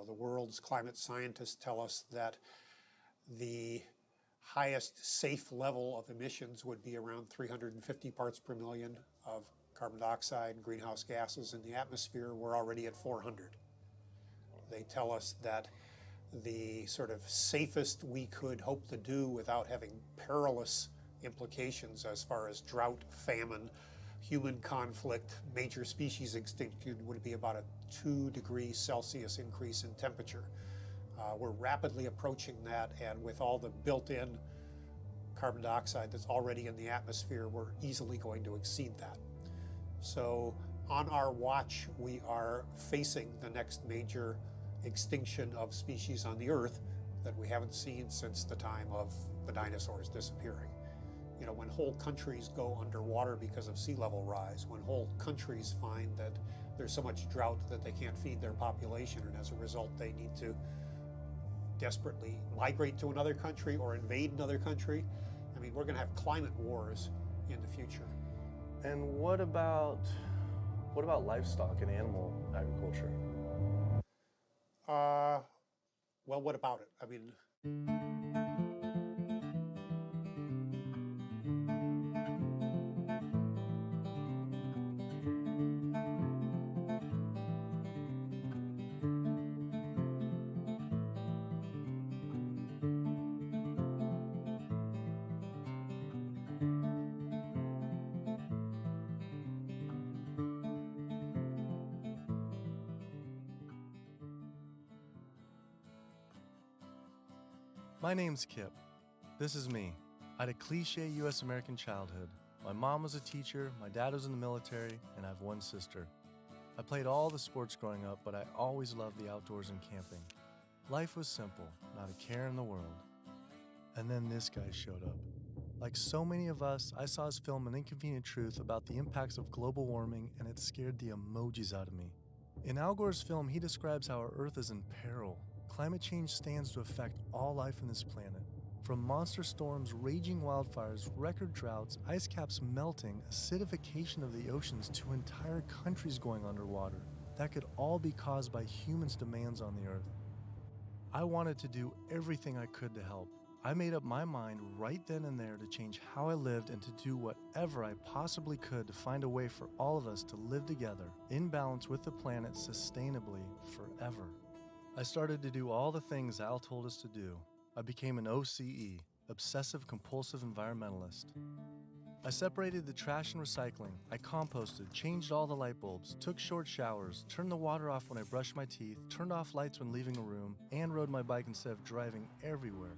the world's climate scientists tell us that the highest safe level of emissions would be around 350 parts per million of carbon dioxide and greenhouse gases in the atmosphere. We're already at 400. They tell us that the sort of safest we could hope to do without having perilous implications as far as drought, famine, human conflict, major species extinction would be about a 2 degrees Celsius increase in temperature. We're rapidly approaching that, and with all the built-in carbon dioxide that's already in the atmosphere, we're easily going to exceed that. So on our watch, we are facing the next major extinction of species on the Earth that we haven't seen since the time of the dinosaurs disappearing. When whole countries go underwater because of sea level rise, when whole countries find that there's so much drought that they can't feed their population, and as a result they need to desperately migrate to another country or invade another country, we're going to have climate wars in the future. And what about livestock and animal agriculture? Well, what about it? My name's Kip. This is me. I had a cliche U.S. American childhood. My mom was a teacher, my dad was in the military, and I have one sister. I played all the sports growing up, but I always loved the outdoors and camping. Life was simple, not a care in the world. And then this guy showed up. Like so many of us, I saw his film An Inconvenient Truth about the impacts of global warming, and it scared the emojis out of me. In Al Gore's film, he describes how our Earth is in peril. Climate change stands to affect all life on this planet. From monster storms, raging wildfires, record droughts, ice caps melting, acidification of the oceans, to entire countries going underwater. That could all be caused by humans' demands on the Earth. I wanted to do everything I could to help. I made up my mind right then and there to change how I lived and to do whatever I possibly could to find a way for all of us to live together, in balance with the planet sustainably forever. I started to do all the things Al told us to do. I became an OCE, Obsessive Compulsive Environmentalist. I separated the trash and recycling, I composted, changed all the light bulbs, took short showers, turned the water off when I brushed my teeth, turned off lights when leaving a room, and rode my bike instead of driving everywhere.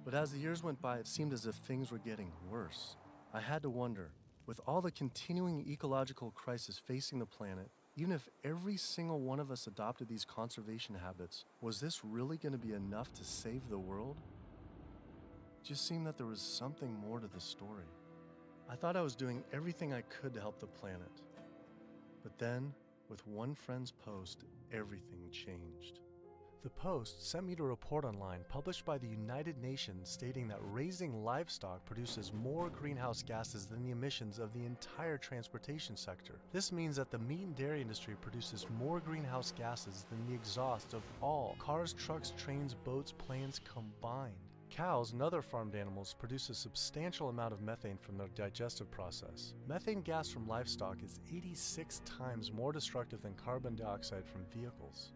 But as the years went by, it seemed as if things were getting worse. I had to wonder, with all the continuing ecological crisis facing the planet, even if every single one of us adopted these conservation habits, was this really going to be enough to save the world? It just seemed that there was something more to the story. I thought I was doing everything I could to help the planet. But then, with one friend's post, everything changed. The post sent me to a report online published by the United Nations stating that raising livestock produces more greenhouse gases than the emissions of the entire transportation sector. This means that the meat and dairy industry produces more greenhouse gases than the exhaust of all cars, trucks, trains, boats, planes combined. Cows and other farmed animals produce a substantial amount of methane from their digestive process. Methane gas from livestock is 86 times more destructive than carbon dioxide from vehicles.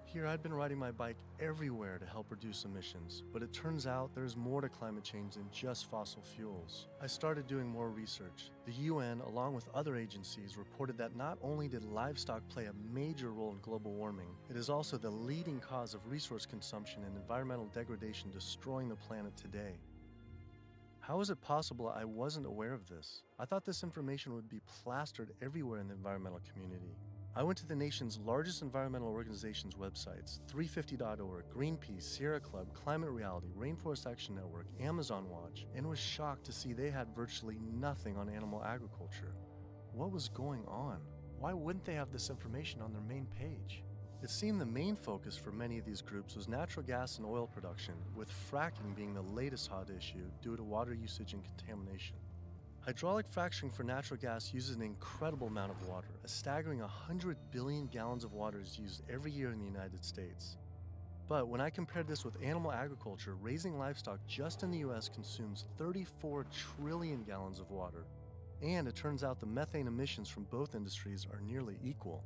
Here, I'd been riding my bike everywhere to help reduce emissions, but it turns out there's more to climate change than just fossil fuels. I started doing more research. The UN, along with other agencies, reported that not only did livestock play a major role in global warming, it is also the leading cause of resource consumption and environmental degradation destroying the planet today. How is it possible I wasn't aware of this? I thought this information would be plastered everywhere in the environmental community. I went to the nation's largest environmental organizations' websites, 350.org, Greenpeace, Sierra Club, Climate Reality, Rainforest Action Network, Amazon Watch, and was shocked to see they had virtually nothing on animal agriculture. What was going on? Why wouldn't they have this information on their main page? It seemed the main focus for many of these groups was natural gas and oil production, with fracking being the latest hot issue due to water usage and contamination. Hydraulic fracturing for natural gas uses an incredible amount of water. A staggering 100 billion gallons of water is used every year in the United States. But when I compared this with animal agriculture, raising livestock just in the US consumes 34 trillion gallons of water. And it turns out the methane emissions from both industries are nearly equal.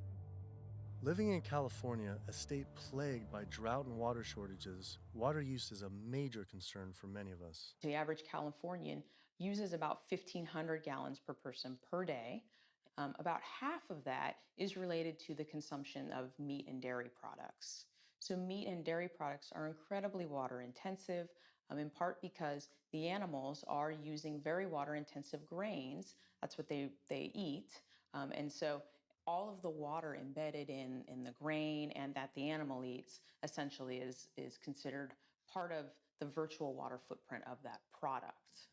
Living in California, a state plagued by drought and water shortages, water use is a major concern for many of us. The average Californian uses about 1,500 gallons per person per day. About half of that is related to the consumption of meat and dairy products. So meat and dairy products are incredibly water intensive, in part because the animals are using very water intensive grains. That's what they eat. And so all of the water embedded in the grain and that the animal eats essentially is considered part of the virtual water footprint of that product.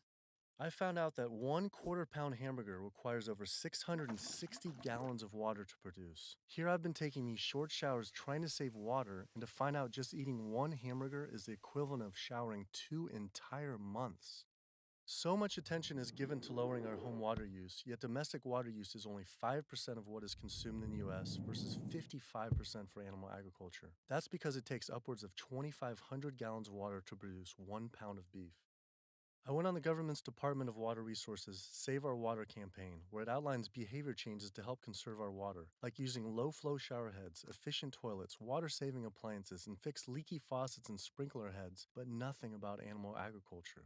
I found out that 1/4 pound hamburger requires over 660 gallons of water to produce. Here I've been taking these short showers trying to save water, and to find out just eating one hamburger is the equivalent of showering 2 entire months. So much attention is given to lowering our home water use, yet domestic water use is only 5% of what is consumed in the US versus 55% for animal agriculture. That's because it takes upwards of 2,500 gallons of water to produce 1 pound of beef. I went on the government's Department of Water Resources Save Our Water campaign, where it outlines behavior changes to help conserve our water, like using low-flow shower heads, efficient toilets, water-saving appliances, and fix leaky faucets and sprinkler heads, but nothing about animal agriculture.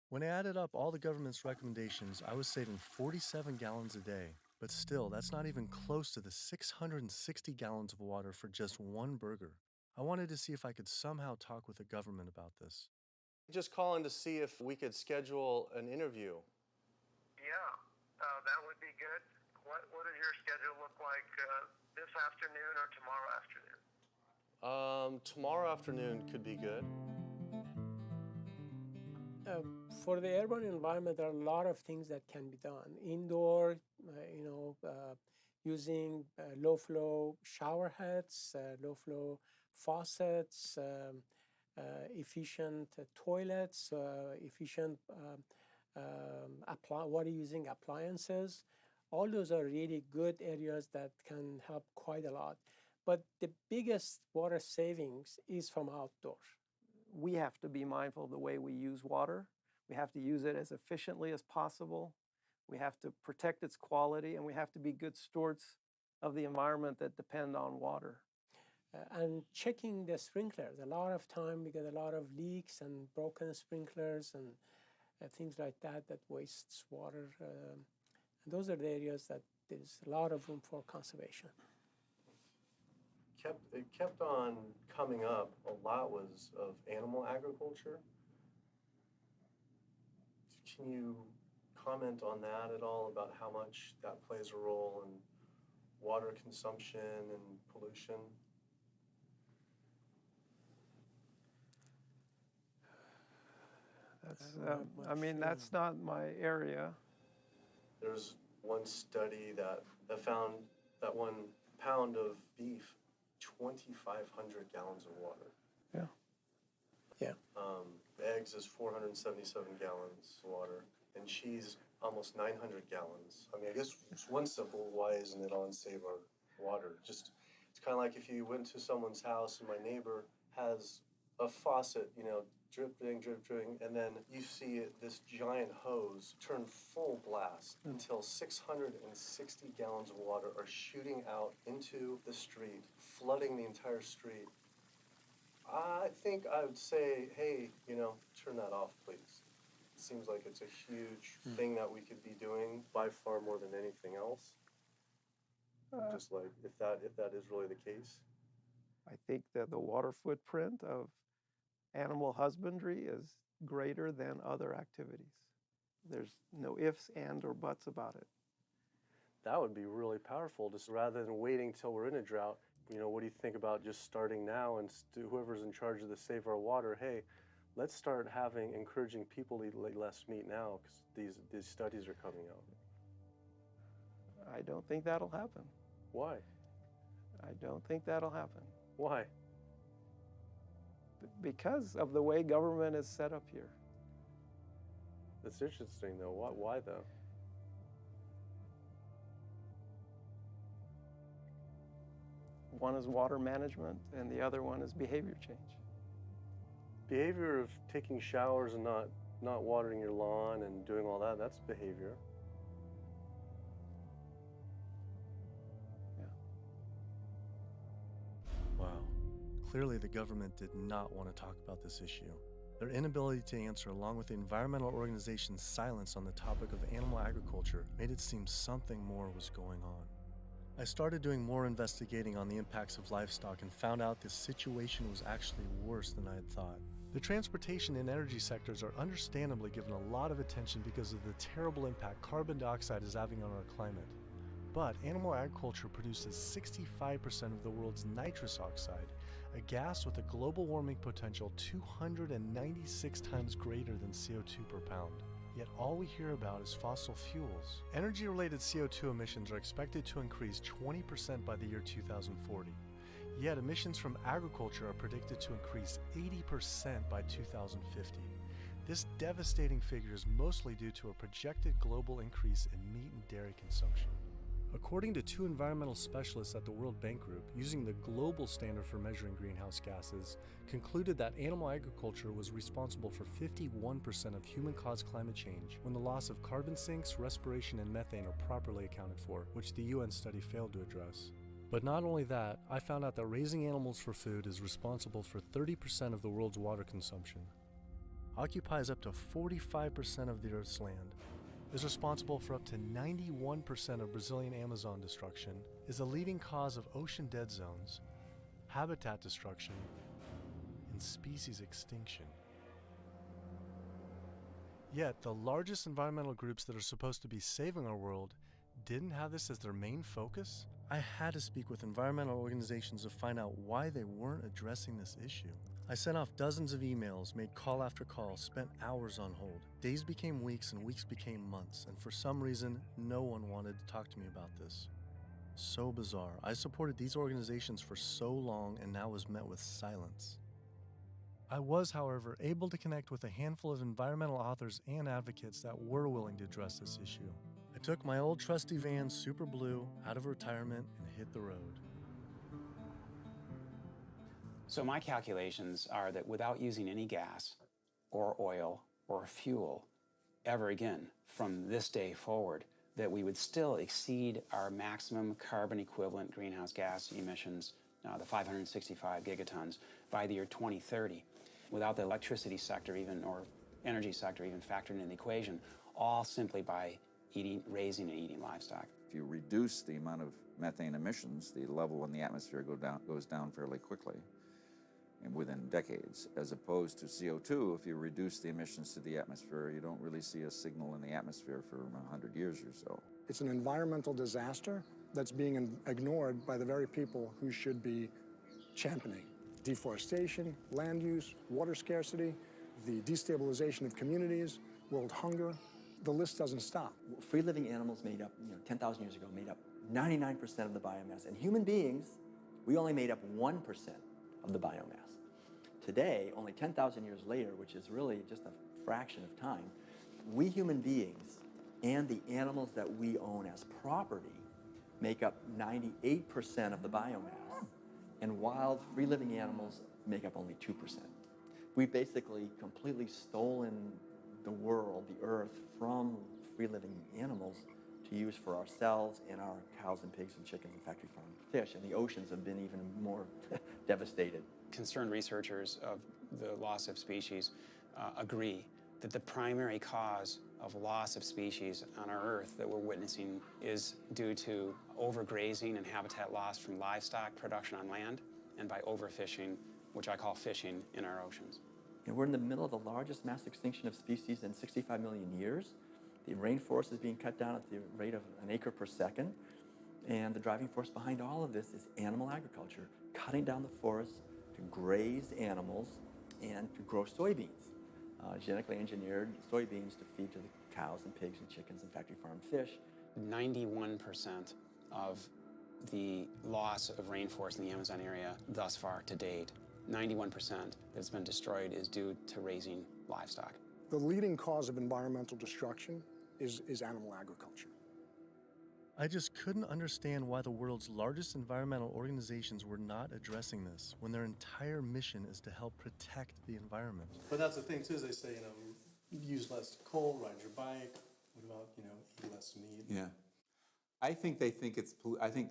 When I added up all the government's recommendations, I was saving 47 gallons a day, but still, that's not even close to the 660 gallons of water for just one burger. I wanted to see if I could somehow talk with the government about this. Just calling to see if we could schedule an interview. Yeah, that would be good. What does your schedule look like this afternoon or tomorrow afternoon? Tomorrow afternoon could be good. For the urban environment, there are a lot of things that can be done. Indoor, using low-flow shower heads, low-flow faucets, efficient toilets, efficient water using appliances. All those are really good areas that can help quite a lot. But the biggest water savings is from outdoor. We have to be mindful of the way we use water. We have to use it as efficiently as possible. We have to protect its quality, and we have to be good stewards of the environment that depend on water. And checking the sprinklers. A lot of time we get a lot of leaks and broken sprinklers and things like that wastes water. And those are the areas that there's a lot of room for conservation. It kept on coming up. A lot was of animal agriculture. Can you comment on that at all, about how much that plays a role in water consumption and pollution? That's not my area. There's one study that found that 1 pound of beef, 2,500 gallons of water. Yeah. Yeah. Eggs is 477 gallons of water, and cheese almost 900 gallons. I mean, I guess it's one simple, why isn't it on Save Our Water? Just, it's kind of like if you went to someone's house and my neighbor has a faucet, dripping, and then you see this giant hose turn full blast until 660 gallons of water are shooting out into the street, flooding the entire street. I think I would say, hey, turn that off, please. It seems like it's a huge thing that we could be doing by far more than anything else. Just like, if that is really the case. I think that the water footprint of animal husbandry is greater than other activities. There's no ifs, and, or buts about it. That would be really powerful, just rather than waiting till we're in a drought. What do you think about just starting now, and whoever's in charge of the Save Our Water, hey, let's start encouraging people to eat less meat now, because these studies are coming out. I don't think that'll happen. Why? I don't think that'll happen. Why? Because of the way government is set up here. That's interesting, though. Why though? One is water management, and the other one is behavior change. behavior of taking showers and not watering your lawn and doing all that, that's behavior. Yeah. Wow. Clearly the government did not want to talk about this issue. Their inability to answer, along with the environmental organization's silence on the topic of animal agriculture, made it seem something more was going on. I started doing more investigating on the impacts of livestock and found out this situation was actually worse than I had thought. The transportation and energy sectors are understandably given a lot of attention because of the terrible impact carbon dioxide is having on our climate. But animal agriculture produces 65% of the world's nitrous oxide, a gas with a global warming potential 296 times greater than CO2 per pound. Yet all we hear about is fossil fuels. Energy-related CO2 emissions are expected to increase 20% by the year 2040. Yet emissions from agriculture are predicted to increase 80% by 2050. This devastating figure is mostly due to a projected global increase in meat and dairy consumption. According to two environmental specialists at the World Bank Group, using the global standard for measuring greenhouse gases, concluded that animal agriculture was responsible for 51% of human-caused climate change when the loss of carbon sinks, respiration, and methane are properly accounted for, which the UN study failed to address. But not only that, I found out that raising animals for food is responsible for 30% of the world's water consumption, occupies up to 45% of the Earth's land, is responsible for up to 91% of Brazilian Amazon destruction, is a leading cause of ocean dead zones, habitat destruction, and species extinction. Yet, the largest environmental groups that are supposed to be saving our world didn't have this as their main focus? I had to speak with environmental organizations to find out why they weren't addressing this issue. I sent off dozens of emails, made call after call, spent hours on hold. Days became weeks and weeks became months, and for some reason, no one wanted to talk to me about this. So bizarre. I supported these organizations for so long and now was met with silence. I was, however, able to connect with a handful of environmental authors and advocates that were willing to address this issue. I took my old trusty van, Super Blue, out of retirement and hit the road. So my calculations are that without using any gas or oil or fuel ever again from this day forward, that we would still exceed our maximum carbon equivalent greenhouse gas emissions, the 565 gigatons, by the year 2030, without the electricity sector even, or energy sector even factored in the equation, all simply by raising and eating livestock. If you reduce the amount of methane emissions, the level in the atmosphere goes down fairly quickly and within decades, as opposed to CO2. If you reduce the emissions to the atmosphere, you don't really see a signal in the atmosphere for 100 years or so. It's an environmental disaster that's being ignored by the very people who should be championing. Deforestation, land use, water scarcity, the destabilization of communities, world hunger. The list doesn't stop. Free-living animals made up, 10,000 years ago, made up 99% of the biomass. And human beings, we only made up 1% of the biomass. Today, only 10,000 years later, which is really just a fraction of time, we human beings and the animals that we own as property make up 98% of the biomass, and wild free-living animals make up only 2%. We've basically completely stolen the world, the earth, from free-living animals to use for ourselves and our cows and pigs and chickens and factory farmed fish, and the oceans have been even more devastated. Concerned researchers of the loss of species agree that the primary cause of loss of species on our Earth that we're witnessing is due to overgrazing and habitat loss from livestock production on land and by overfishing, which I call fishing, in our oceans. And we're in the middle of the largest mass extinction of species in 65 million years. The rainforest is being cut down at the rate of an acre per second. And the driving force behind all of this is animal agriculture, cutting down the forest to graze animals and to grow soybeans, genetically engineered soybeans to feed to the cows and pigs and chickens and factory farmed fish. 91% of the loss of rainforest in the Amazon area thus far to date, 91% that's been destroyed is due to raising livestock. The leading cause of environmental destruction is animal agriculture. I just couldn't understand why the world's largest environmental organizations were not addressing this when their entire mission is to help protect the environment. But that's the thing too, is they say, use less coal, ride your bike. What about, eat less meat? Yeah. I think they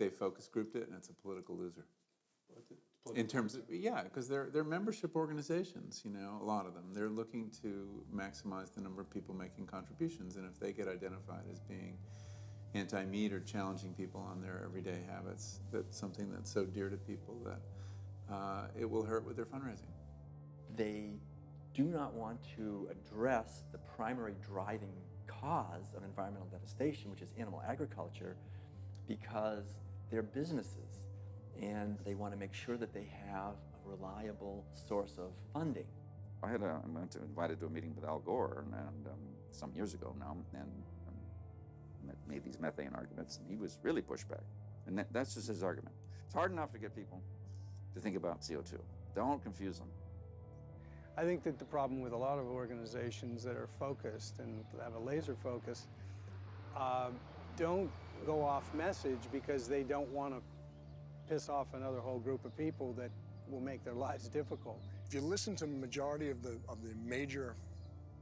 focus grouped it and it's a political loser. In terms of, because they're membership organizations, a lot of them. They're looking to maximize the number of people making contributions, and if they get identified as being anti-meat or challenging people on their everyday habits, that's something that's so dear to people that it will hurt with their fundraising. They do not want to address the primary driving cause of environmental devastation, which is animal agriculture, because they're businesses and they want to make sure that they have a reliable source of funding. I went invited to a meeting with Al Gore and some years ago now, and made these methane arguments, and he was really pushed back. And that's just his argument. It's hard enough to get people to think about CO2. Don't confuse them. I think that the problem with a lot of organizations that are focused and have a laser focus don't go off message because they don't want to piss off another whole group of people that will make their lives difficult. If you listen to the majority of the major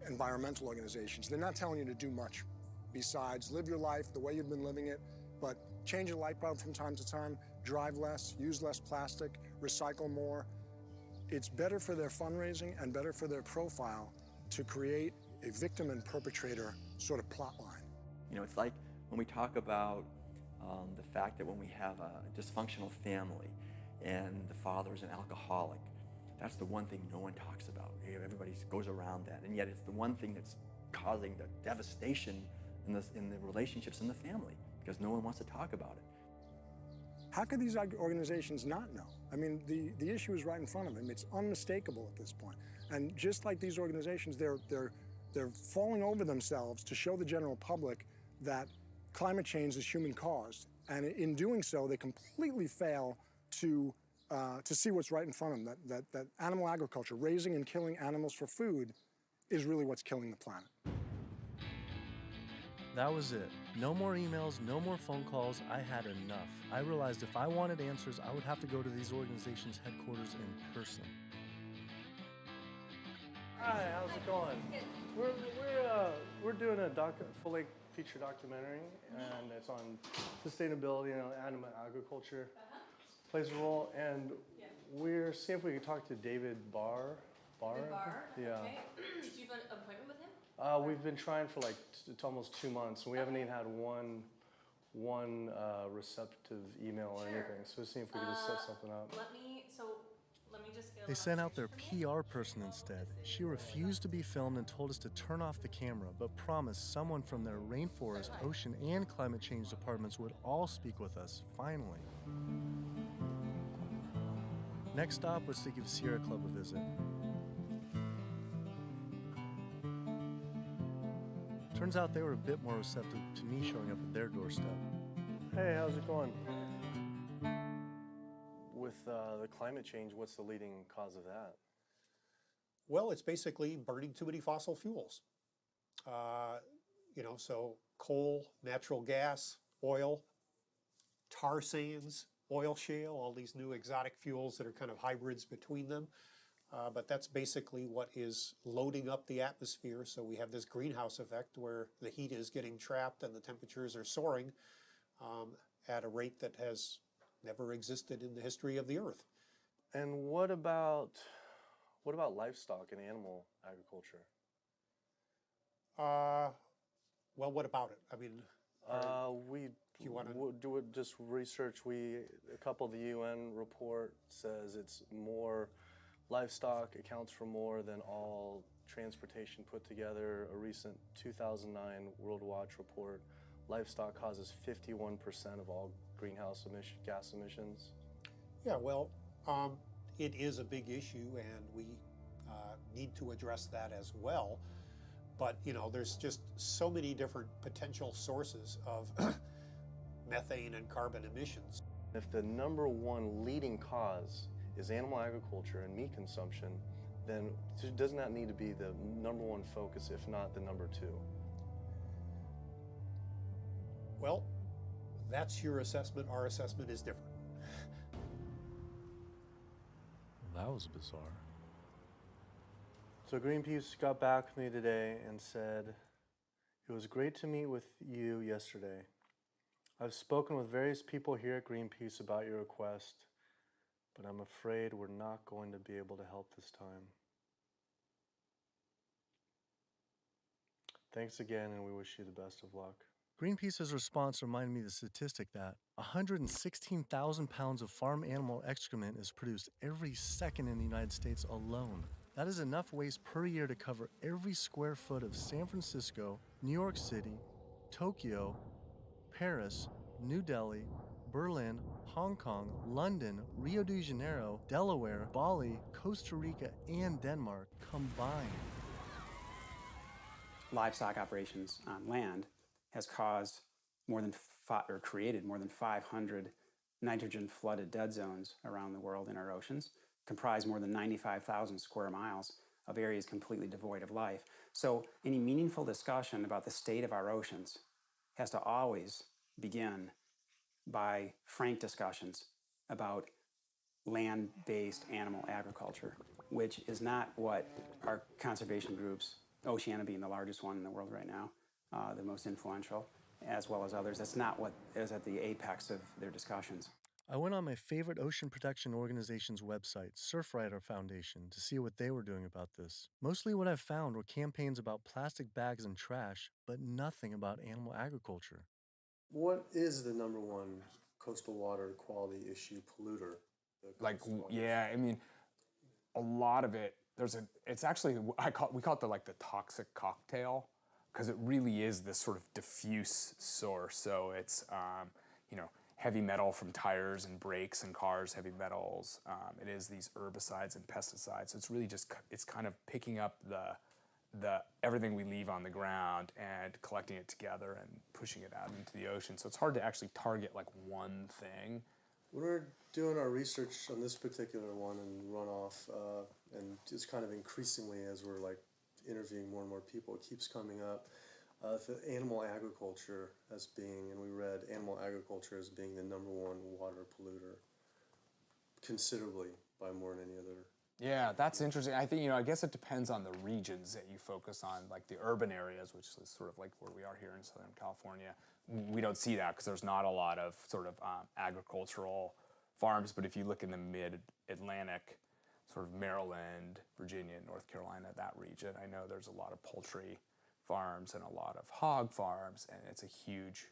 environmental organizations, they're not telling you to do much besides live your life the way you've been living it, but change a light bulb from time to time, drive less, use less plastic, recycle more. It's better for their fundraising and better for their profile to create a victim and perpetrator sort of plot line. It's like when we talk about the fact that when we have a dysfunctional family and the father is an alcoholic, that's the one thing no one talks about. Everybody goes around that, and yet it's the one thing that's causing the devastation in the relationships in the family, because no one wants to talk about it. How could these organizations not know? I mean, the issue is right in front of them. It's unmistakable at this point. And just like these organizations, they're falling over themselves to show the general public that climate change is human-caused. And in doing so, they completely fail to see what's right in front of them, that animal agriculture, raising and killing animals for food, is really what's killing the planet. That was it. No more emails, no more phone calls. I had enough. I realized if I wanted answers, I would have to go to these organizations' headquarters in person. Hi, how's it going? We're doing a full-length feature documentary, and it's on sustainability and animal agriculture plays a role. And we're seeing if we can talk to David Barr. David Barr? Yeah. Okay. Do you have an appointment with him? We've been trying for almost 2 months, and we haven't even had one receptive email or anything. So we're seeing if we can just set something up. Let me just get They sent out their PR person instead. She refused to be filmed and told us to turn off the camera, but promised someone from their rainforest, ocean, and climate change departments would all speak with us, finally. Next stop was to give Sierra Club a visit. Turns out they were a bit more receptive to me showing up at their doorstep. Hey, how's it going? With the climate change, what's the leading cause of that? Well, it's basically burning too many fossil fuels. So coal, natural gas, oil, tar sands, oil shale, all these new exotic fuels that are kind of hybrids between them. But that's basically what is loading up the atmosphere. So we have this greenhouse effect where the heat is getting trapped and the temperatures are soaring at a rate that has never existed in the history of the Earth. And what about livestock and animal agriculture? Well, what about it? I mean, we do it just research. A couple of the UN report says it's more. Livestock accounts for more than all transportation put together. A recent 2009 World Watch report, livestock causes 51% of all greenhouse gas emissions. Yeah, well, it is a big issue, and we need to address that as well. But, there's just so many different potential sources of methane and carbon emissions. If the number one leading cause is animal agriculture and meat consumption, then doesn't that need to be the number one focus, if not the number two? Well, That's your assessment. Our assessment is different. That was bizarre. So Greenpeace got back with me today and said, "It was great to meet with you yesterday. I've spoken with various people here at Greenpeace about your request, but I'm afraid we're not going to be able to help this time. Thanks again, and we wish you the best of luck." Greenpeace's response reminded me of the statistic that 116,000 pounds of farm animal excrement is produced every second in the United States alone. That is enough waste per year to cover every square foot of San Francisco, New York City, Tokyo, Paris, New Delhi, Berlin, Hong Kong, London, Rio de Janeiro, Delaware, Bali, Costa Rica, and Denmark combined. Livestock operations on land has caused created more than 500 nitrogen-flooded dead zones around the world in our oceans, comprise more than 95,000 square miles of areas completely devoid of life. So any meaningful discussion about the state of our oceans has to always begin by frank discussions about land-based animal agriculture, which is not what our conservation groups, Oceana being the largest one in the world right now, the most influential, as well as others, that's not what is at the apex of their discussions. I went on my favorite ocean protection organization's website, Surfrider Foundation, to see what they were doing about this. Mostly what I found were campaigns about plastic bags and trash, but nothing about animal agriculture. What is the number one coastal water quality issue polluter? I mean, a lot of it, it's actually, we call it the toxic cocktail, because it really is this sort of diffuse source. So it's, heavy metal from tires and brakes and cars, heavy metals. It is these herbicides and pesticides. So it's really just, it's kind of picking up the everything we leave on the ground and collecting it together and pushing it out into the ocean. So it's hard to actually target like one thing. When we're doing our research on this particular one and runoff, and just kind of increasingly as we're interviewing more and more people, it keeps coming up. The animal agriculture as being, and we read animal agriculture as being the number one water polluter, considerably by more than any other. Yeah, that's interesting. I think, I guess it depends on the regions that you focus on, like the urban areas, which is sort of like where we are here in Southern California. We don't see that because there's not a lot of sort of agricultural farms. But if you look in the mid-Atlantic, sort of Maryland, Virginia, North Carolina, that region, I know there's a lot of poultry farms and a lot of hog farms, and it's a huge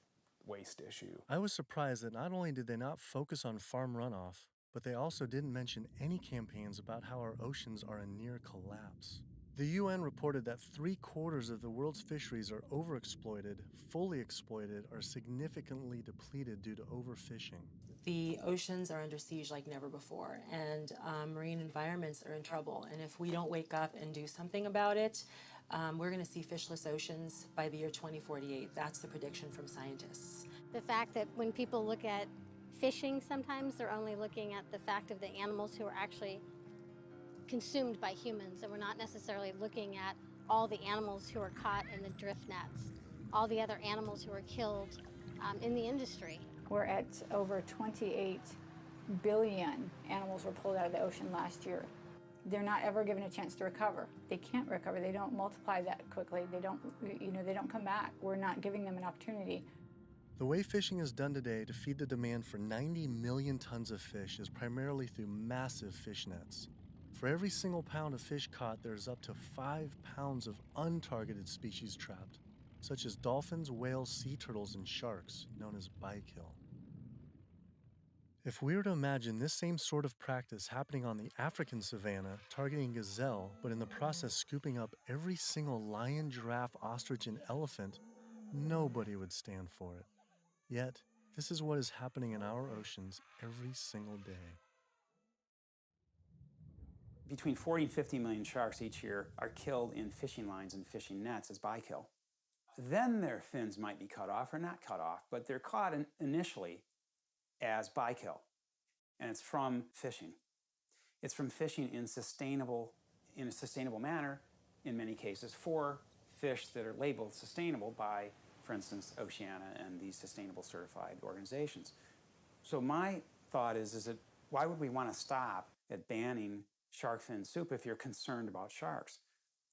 waste issue. I was surprised that not only did they not focus on farm runoff, but they also didn't mention any campaigns about how our oceans are in near collapse. The UN reported that 3/4 of the world's fisheries are overexploited, fully exploited, or significantly depleted due to overfishing. The oceans are under siege like never before, and marine environments are in trouble. And if we don't wake up and do something about it, we're going to see fishless oceans by the year 2048. That's the prediction from scientists. The fact that when people look at fishing, sometimes they're only looking at the fact of the animals who are actually consumed by humans, and we're not necessarily looking at all the animals who are caught in the drift nets, all the other animals who are killed in the industry. We're at over 28 billion animals were pulled out of the ocean last year. They're not ever given a chance to recover. They can't recover. They don't multiply that quickly. They don't come back. We're not giving them an opportunity. The way fishing is done today to feed the demand for 90 million tons of fish is primarily through massive fish nets. For every single pound of fish caught, there's up to 5 pounds of untargeted species trapped, such as dolphins, whales, sea turtles, and sharks, known as bykill. If we were to imagine this same sort of practice happening on the African savanna, targeting gazelle, but in the process scooping up every single lion, giraffe, ostrich, and elephant, nobody would stand for it. Yet, this is what is happening in our oceans every single day. Between 40 and 50 million sharks each year are killed in fishing lines and fishing nets as bykill. Then their fins might be cut off or not cut off, but they're caught initially as bykill, and it's from fishing. It's from fishing in a sustainable manner, in many cases, for fish that are labeled sustainable by for instance, Oceana and these sustainable certified organizations. So my thought is that why would we want to stop at banning shark fin soup if you're concerned about sharks,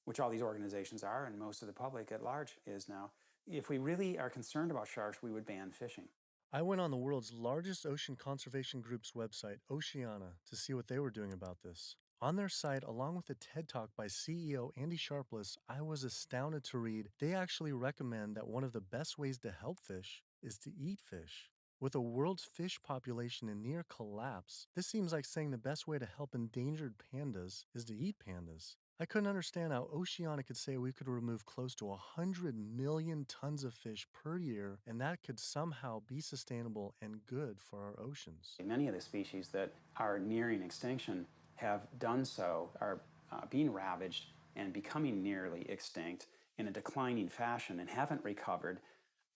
which all these organizations are and most of the public at large is now. If we really are concerned about sharks, we would ban fishing. I went on the world's largest ocean conservation group's website, Oceana, to see what they were doing about this. On their site, along with a TED Talk by CEO Andy Sharpless, I was astounded to read they actually recommend that one of the best ways to help fish is to eat fish. With the world's fish population in near collapse, this seems like saying the best way to help endangered pandas is to eat pandas. I couldn't understand how Oceana could say we could remove close to 100 million tons of fish per year, and that could somehow be sustainable and good for our oceans. Many of the species that are nearing extinction have done so, are being ravaged and becoming nearly extinct in a declining fashion and haven't recovered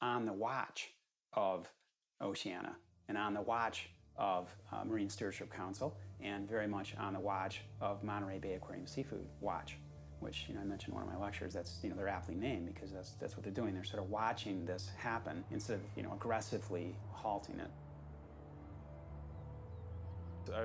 on the watch of Oceana and on the watch of Marine Stewardship Council and very much on the watch of Monterey Bay Aquarium Seafood Watch, which I mentioned in one of my lectures. That's they're aptly named because that's what they're doing. They're sort of watching this happen instead of aggressively halting it.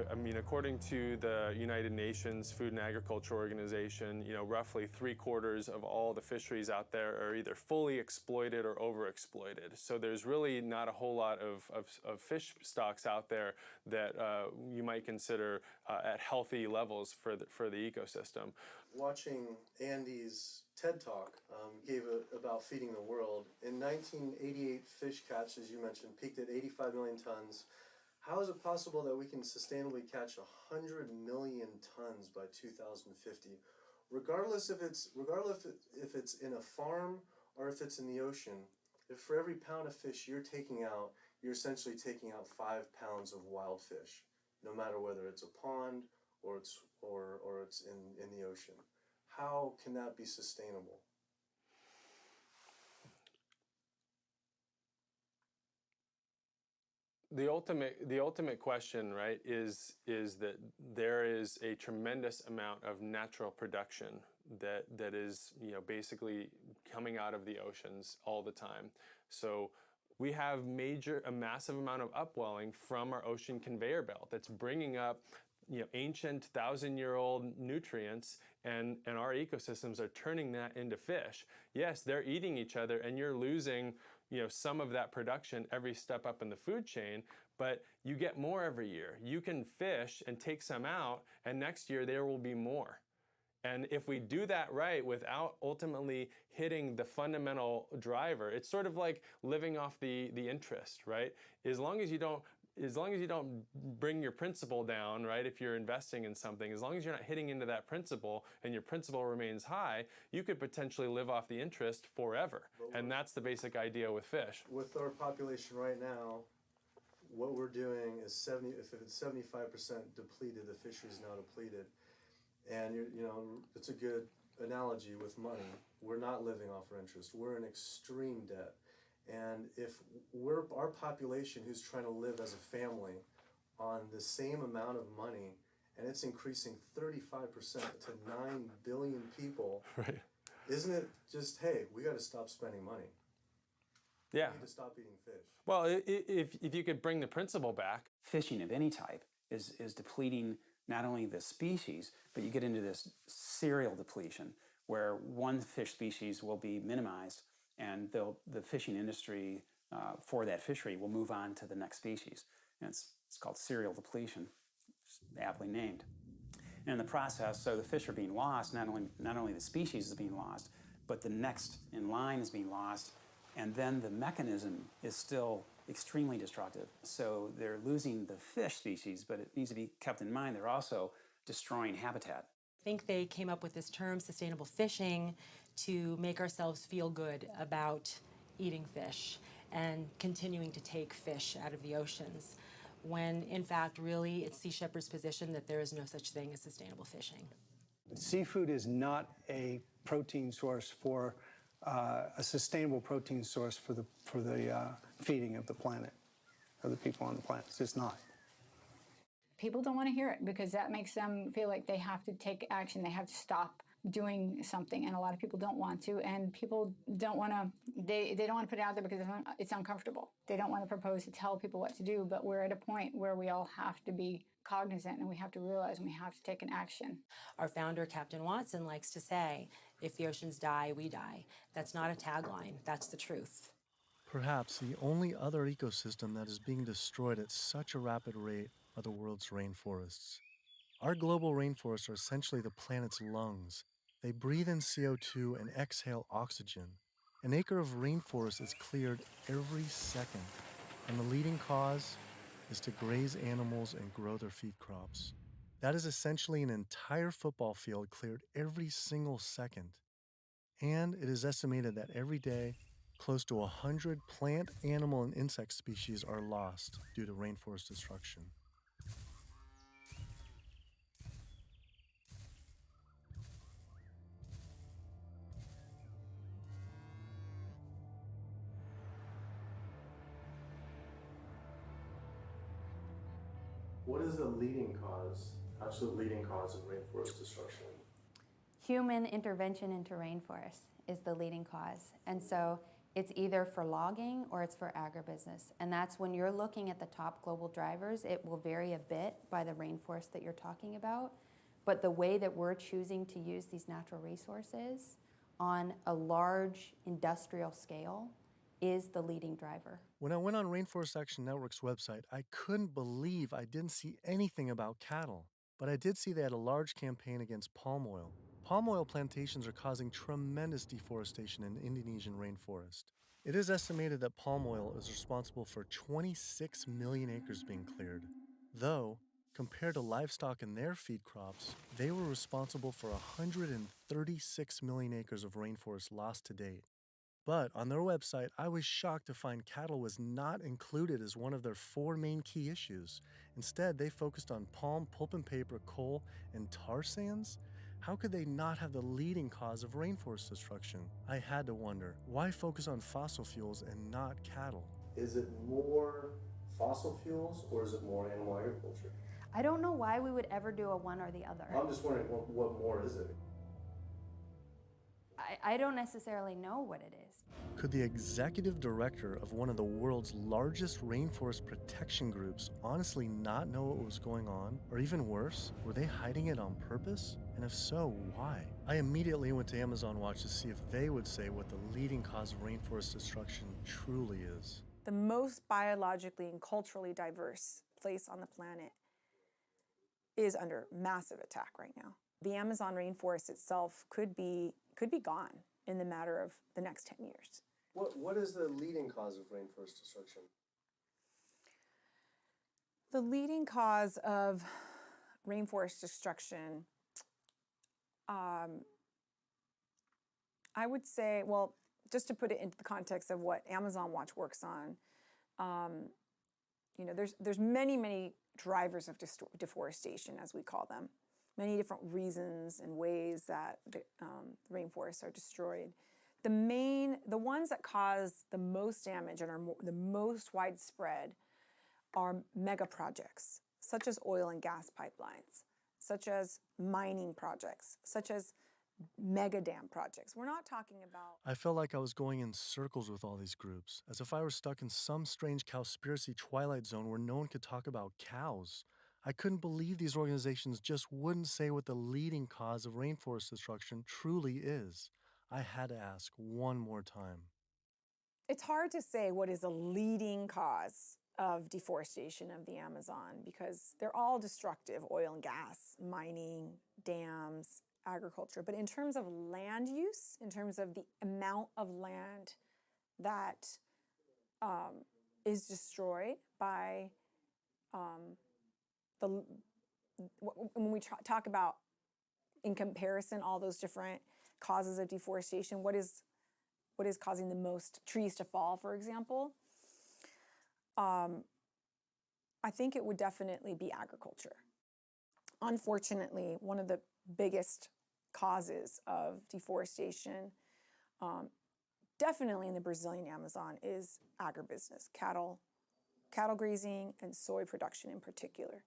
I mean, according to the United Nations Food and Agriculture Organization, roughly 3/4 of all the fisheries out there are either fully exploited or overexploited. So there's really not a whole lot of fish stocks out there that you might consider at healthy levels for the ecosystem. Watching Andy's TED Talk gave about feeding the world. In 1988, fish catch, as you mentioned, peaked at 85 million tons. How is it possible that we can sustainably catch 100 million tons by 2050, regardless if it's in a farm or if it's in the ocean? If for every pound of fish you're taking out, you're essentially taking out 5 pounds of wild fish, no matter whether it's a pond or it's in the ocean. How can that be sustainable? The ultimate question, right, is that there is a tremendous amount of natural production that is basically coming out of the oceans all the time. So we have a massive amount of upwelling from our ocean conveyor belt that's bringing up ancient 1,000-year-old nutrients, and our ecosystems are turning that into fish. Yes, they're eating each other, and you're losing some of that production every step up in the food chain, but you get more every year. You can fish and take some out, and next year there will be more. And if we do that right without ultimately hitting the fundamental driver, it's sort of like living off the interest, right? As long as you don't bring your principal down, right, if you're investing in something, as long as you're not hitting into that principal and your principal remains high, you could potentially live off the interest forever. And that's the basic idea with fish. With our population right now, what we're doing is if it's 75% depleted, the fishery is now depleted. And it's a good analogy with money. We're not living off our interest. We're in extreme debt. And if our population who's trying to live as a family on the same amount of money, and it's increasing 35% to 9 billion people, right? Isn't it just, hey, we got to stop spending money? Yeah. We need to stop eating fish. Well, if you could bring the principle back. Fishing of any type is depleting not only the species, but you get into this serial depletion where one fish species will be minimized, and the fishing industry for that fishery will move on to the next species. And it's called serial depletion, it's aptly named. And in the process, so the fish are being lost, not only the species is being lost, but the next in line is being lost, and then the mechanism is still extremely destructive. So they're losing the fish species, but it needs to be kept in mind they're also destroying habitat. I think they came up with this term, sustainable fishing, to make ourselves feel good about eating fish and continuing to take fish out of the oceans, when in fact really it's Sea Shepherd's position that there is no such thing as sustainable fishing. Seafood is not a protein source for a sustainable protein source for the feeding of the planet, of the people on the planet. It's just not. People don't want to hear it because that makes them feel like they have to take action. They have to stop doing something, and a lot of people don't want to, and people don't want to, they don't want to put it out there because it's uncomfortable. They don't want to propose to tell people what to do, but we're at a point where we all have to be cognizant, and we have to realize, and we have to take an action. Our founder, Captain Watson, likes to say, if the oceans die, we die. That's not a tagline, that's the truth. Perhaps the only other ecosystem that is being destroyed at such a rapid rate are the world's rainforests. Our global rainforests are essentially the planet's lungs. They breathe in CO2 and exhale oxygen. An acre of rainforest is cleared every second, and the leading cause is to graze animals and grow their feed crops. That is essentially an entire football field cleared every single second. And it is estimated that every day, close to 100 plant, animal, and insect species are lost due to rainforest destruction. What is the leading cause, absolute leading cause of rainforest destruction? Human intervention into rainforests is the leading cause. And so it's either for logging or it's for agribusiness. And that's when you're looking at the top global drivers, it will vary a bit by the rainforest that you're talking about. But the way that we're choosing to use these natural resources on a large industrial scale is the leading driver. When I went on Rainforest Action Network's website, I couldn't believe I didn't see anything about cattle. But I did see they had a large campaign against palm oil. Palm oil plantations are causing tremendous deforestation in the Indonesian rainforest. It is estimated that palm oil is responsible for 26 million acres being cleared. Though, compared to livestock and their feed crops, they were responsible for 136 million acres of rainforest lost to date. But on their website, I was shocked to find cattle was not included as one of their 4 main key issues. Instead, they focused on palm, pulp and paper, coal, and tar sands. How could they not have the leading cause of rainforest destruction? I had to wonder, why focus on fossil fuels and not cattle? Is it more fossil fuels or is it more animal agriculture? I don't know why we would ever do a one or the other. I'm just wondering, what more is it? I don't necessarily know what it is. Could the executive director of one of the world's largest rainforest protection groups honestly not know what was going on? Or even worse, were they hiding it on purpose? And if so, why? I immediately went to Amazon Watch to see if they would say what the leading cause of rainforest destruction truly is. The most biologically and culturally diverse place on the planet is under massive attack right now. The Amazon rainforest itself could be gone in the matter of the next 10 years. What is the leading cause of rainforest destruction? The leading cause of rainforest destruction, I would say, well, just to put it into the context of what Amazon Watch works on, you know, there's many drivers of deforestation, as we call them. Many different reasons and ways that the rainforests are destroyed. The ones that cause the most damage and are the most widespread are mega projects, such as oil and gas pipelines, such as mining projects, such as mega dam projects. We're not talking about... I felt like I was going in circles with all these groups, as if I were stuck in some strange Cowspiracy twilight zone where no one could talk about cows. I couldn't believe these organizations just wouldn't say what the leading cause of rainforest destruction truly is. I had to ask one more time. It's hard to say what is a leading cause of deforestation of the Amazon because they're all destructive: oil and gas, mining, dams, agriculture. But in terms of land use, in terms of the amount of land that is destroyed by when we talk about, in comparison, all those different causes of deforestation, what is causing the most trees to fall, for example? I think it would definitely be agriculture. Unfortunately, one of the biggest causes of deforestation, definitely in the Brazilian Amazon, is agribusiness, cattle grazing and soy production in particular.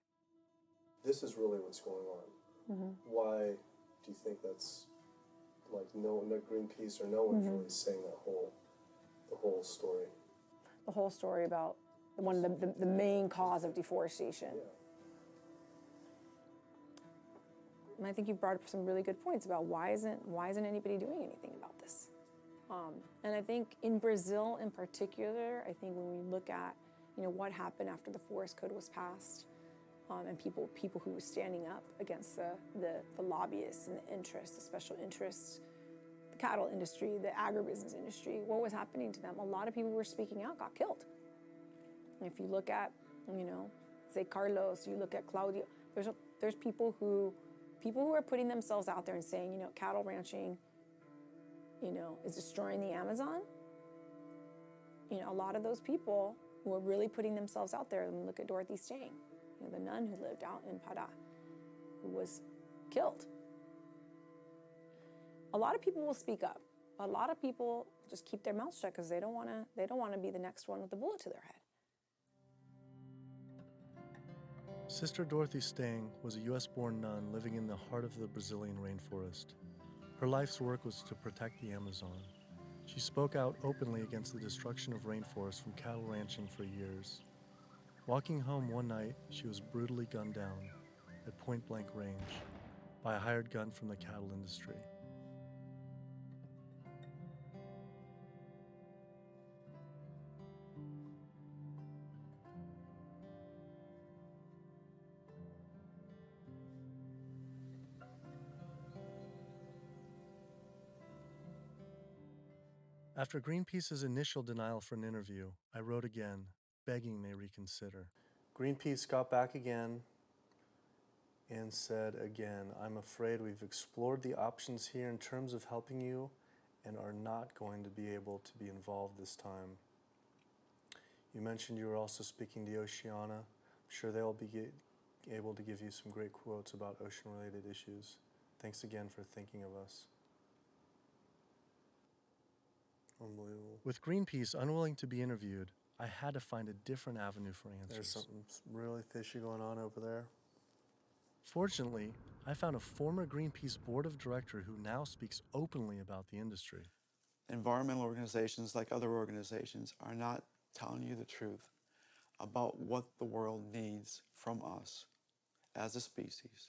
This is really what's going on. Mm-hmm. Why do you think that's like no Greenpeace or no one's really saying the whole story. The whole story about one of the main cause of deforestation. And I think you brought up some really good points about why isn't anybody doing anything about this? And I think in Brazil in particular, I think when we look at what happened after the Forest Code was passed, and people who were standing up against the lobbyists and the interests, the special interests, the cattle industry, the agribusiness industry, what was happening to them? A lot of people who were speaking out got killed. And if you look at, say Carlos, you look at Claudio, there's people who are putting themselves out there and saying, cattle ranching, is destroying the Amazon. A lot of those people who are really putting themselves out there, and look at Dorothy Stang, the nun who lived out in Pará, who was killed. A lot of people will speak up. A lot of people just keep their mouths shut because they don't want to be the next one with the bullet to their head. Sister Dorothy Stang was a U.S.-born nun living in the heart of the Brazilian rainforest. Her life's work was to protect the Amazon. She spoke out openly against the destruction of rainforests from cattle ranching for years. Walking home one night, she was brutally gunned down at point-blank range by a hired gun from the cattle industry. After Greenpeace's initial denial for an interview, I wrote again, begging they reconsider. Greenpeace got back again and said again, I'm afraid we've explored the options here in terms of helping you and are not going to be able to be involved this time. You mentioned you were also speaking to Oceana. I'm sure they'll be able to give you some great quotes about ocean-related issues. Thanks again for thinking of us. Unbelievable. With Greenpeace unwilling to be interviewed, I had to find a different avenue for answers. There's something really fishy going on over there. Fortunately, I found a former Greenpeace board of director who now speaks openly about the industry. Environmental organizations, like other organizations, are not telling you the truth about what the world needs from us as a species.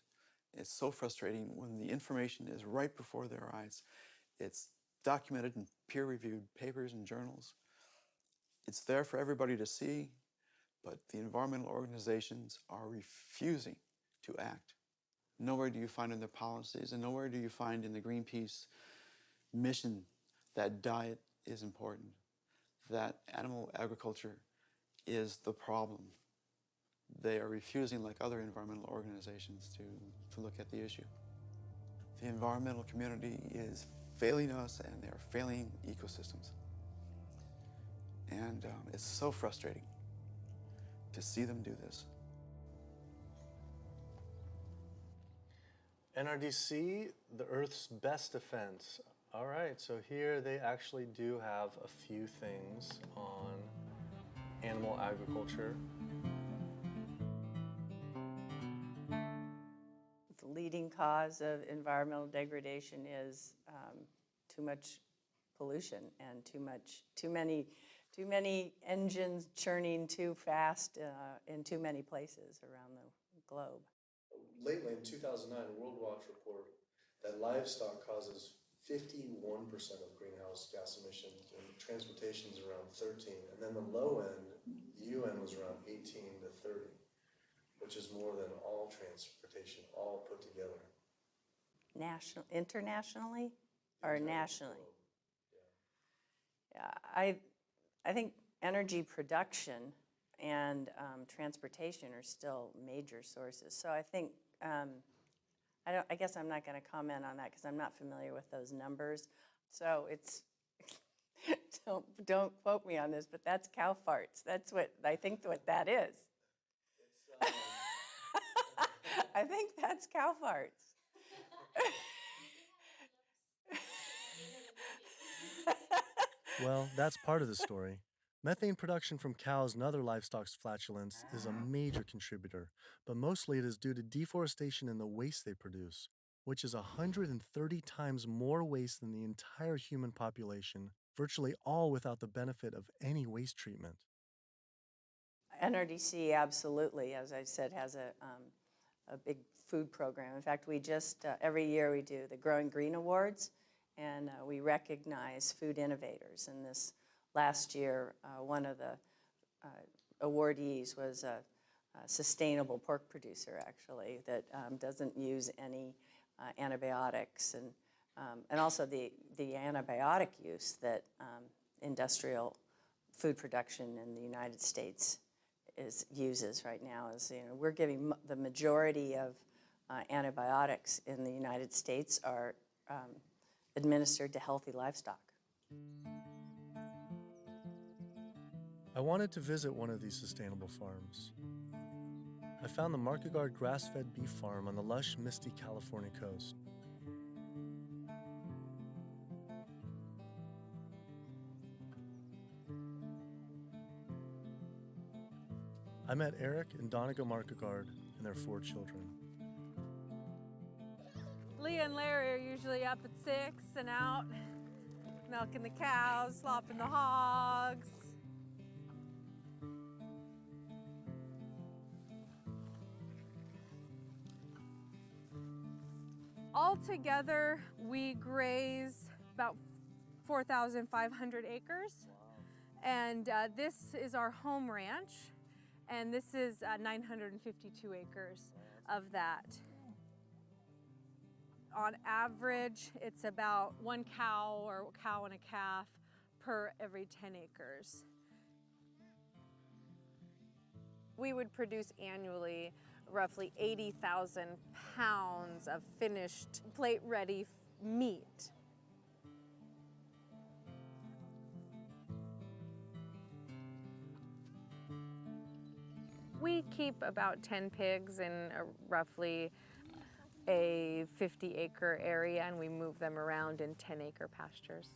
It's so frustrating when the information is right before their eyes. It's documented in peer-reviewed papers and journals. It's there for everybody to see, but the environmental organizations are refusing to act. Nowhere do you find in their policies, and nowhere do you find in the Greenpeace mission that diet is important, that animal agriculture is the problem. They are refusing, like other environmental organizations, to look at the issue. The environmental community is failing us, and they're failing ecosystems. And it's so frustrating to see them do this. NRDC, the Earth's best defense. All right, so here they actually do have a few things on animal agriculture. The leading cause of environmental degradation is too much pollution and too many engines churning too fast in too many places around the globe. Lately, in 2009, a World Watch report that livestock causes 51% of greenhouse gas emissions, and transportation is around 13, and then the low end, the UN was around 18 to 30, which is more than all transportation, all put together. Internationally or nationally? Yeah, I think energy production and transportation are still major sources. So I think, I guess I'm not going to comment on that because I'm not familiar with those numbers. So it's, don't quote me on this, but that's cow farts. That's what, I think what that is. I think that's cow farts. Well, that's part of the story. Methane production from cows and other livestock's flatulence is a major contributor, but mostly it is due to deforestation and the waste they produce. which is 130 times more waste than the entire human population, virtually all without the benefit of any waste treatment. NRDC absolutely, as I said, has a big food program. In fact, we just, every year we do the Growing Green Awards, and we recognize food innovators. And this last year, one of the awardees was a sustainable pork producer, actually, that doesn't use any antibiotics, and also the antibiotic use that industrial food production in the United States uses right now. Is, we're giving the majority of antibiotics in the United States are administered to healthy livestock. I wanted to visit one of these sustainable farms. I found the Markegard grass-fed beef farm on the lush, misty California coast. I met Eric and Donegal Markegard and their 4 children. Leah and Larry are usually up at 6 and out, milking the cows, slopping the hogs. Altogether, we graze about 4,500 acres. And this is our home ranch, and this is 952 acres of that. On average, it's about 1 cow or cow and a calf per every 10 acres. We would produce annually roughly 80,000 pounds of finished plate-ready meat. We keep about 10 pigs in roughly a 50-acre area, and we move them around in 10-acre pastures.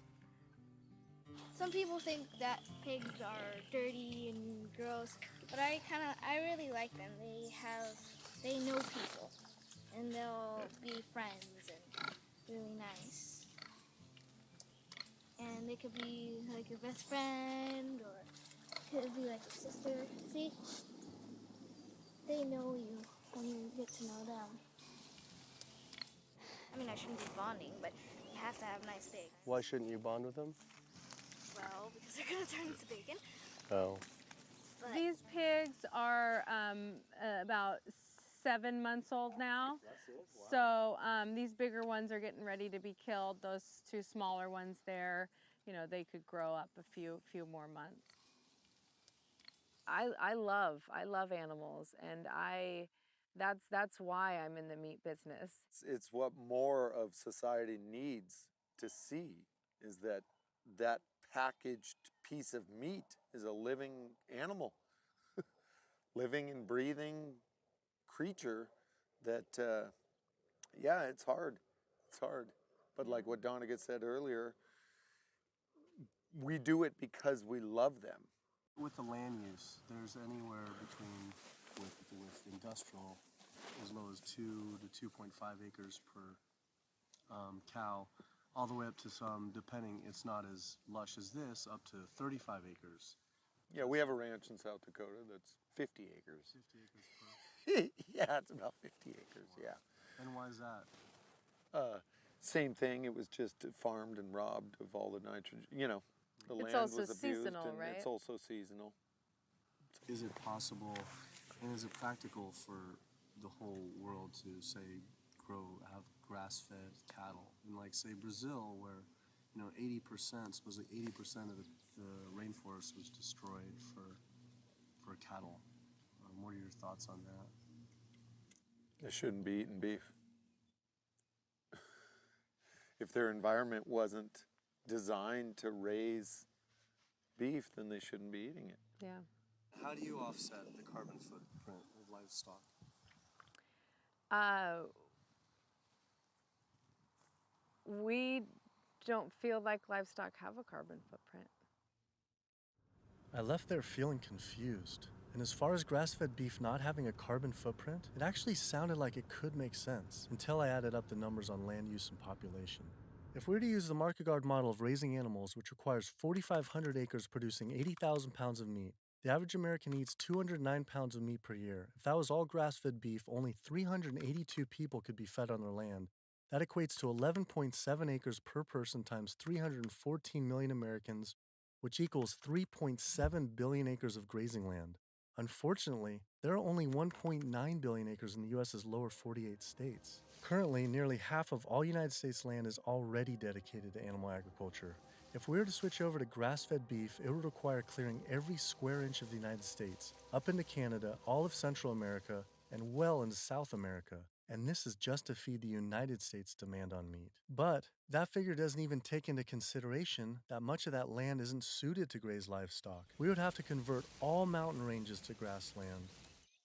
Some people think that pigs are dirty and gross, but I really like them. They know people, and they'll be friends and really nice. And they could be like your best friend, or could be like your sister. See? They know you when you get to know them. I mean, I shouldn't be bonding, but you have to have nice pigs. Why shouldn't you bond with them? Well, because they're gonna turn into bacon. Oh. But these pigs are about 7 months old now. Wow. So these bigger ones are getting ready to be killed. Those 2 smaller ones there, they could grow up a few more months. I love animals, and that's why I'm in the meat business. It's what more of society needs to see, is that packaged piece of meat is a living animal, living and breathing creature that, yeah, it's hard. It's hard. But like what Donegal said earlier, we do it because we love them. With the land use, there's anywhere between, with industrial, as low as 2 to 2.5 acres per cow, all the way up to some, depending, it's not as lush as this, up to 35 acres. Yeah, we have a ranch in South Dakota that's 50 acres. 50 acres per? Yeah, it's about 50 acres, yeah. And why is that? Same thing, it was just farmed and robbed of all the nitrogen, the land also was abused, seasonal, and right? it's also seasonal. Is it possible, and is it practical for the whole world to, say, have grass-fed cattle? In, like, say, Brazil, where, 80%, supposedly 80% of the rainforest was destroyed for cattle. What are your thoughts on that? They shouldn't be eating beef. If their environment wasn't designed to raise beef, then they shouldn't be eating it. Yeah. How do you offset the carbon footprint of livestock? We don't feel like livestock have a carbon footprint. I left there feeling confused And as far as grass-fed beef not having a carbon footprint, it actually sounded like it could make sense until I added up the numbers on land use and population. If we were to use the market guard model of raising animals, which requires 4,500 acres producing 80,000 pounds of meat, the average American eats 209 pounds of meat per year. If that was all grass-fed beef, only 382 people could be fed on their land. That equates to 11.7 acres per person times 314 million Americans, which equals 3.7 billion acres of grazing land. Unfortunately, there are only 1.9 billion acres in the U.S.'s lower 48 states. Currently, nearly half of all United States land is already dedicated to animal agriculture. If we were to switch over to grass-fed beef, it would require clearing every square inch of the United States, up into Canada, all of Central America, and well into South America. And this is just to feed the United States' demand on meat. But that figure doesn't even take into consideration that much of that land isn't suited to graze livestock. We would have to convert all mountain ranges to grassland,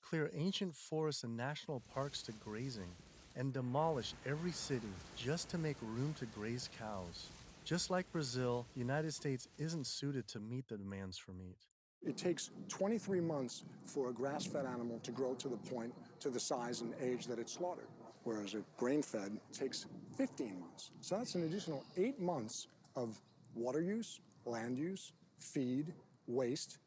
clear ancient forests and national parks to grazing, and demolish every city just to make room to graze cows. Just like Brazil, the United States isn't suited to meet the demands for meat. It takes 23 months for a grass-fed animal to grow to the size and age that it's slaughtered, whereas a grain-fed takes 15 months. So that's an additional 8 months of water use, land use, feed, waste,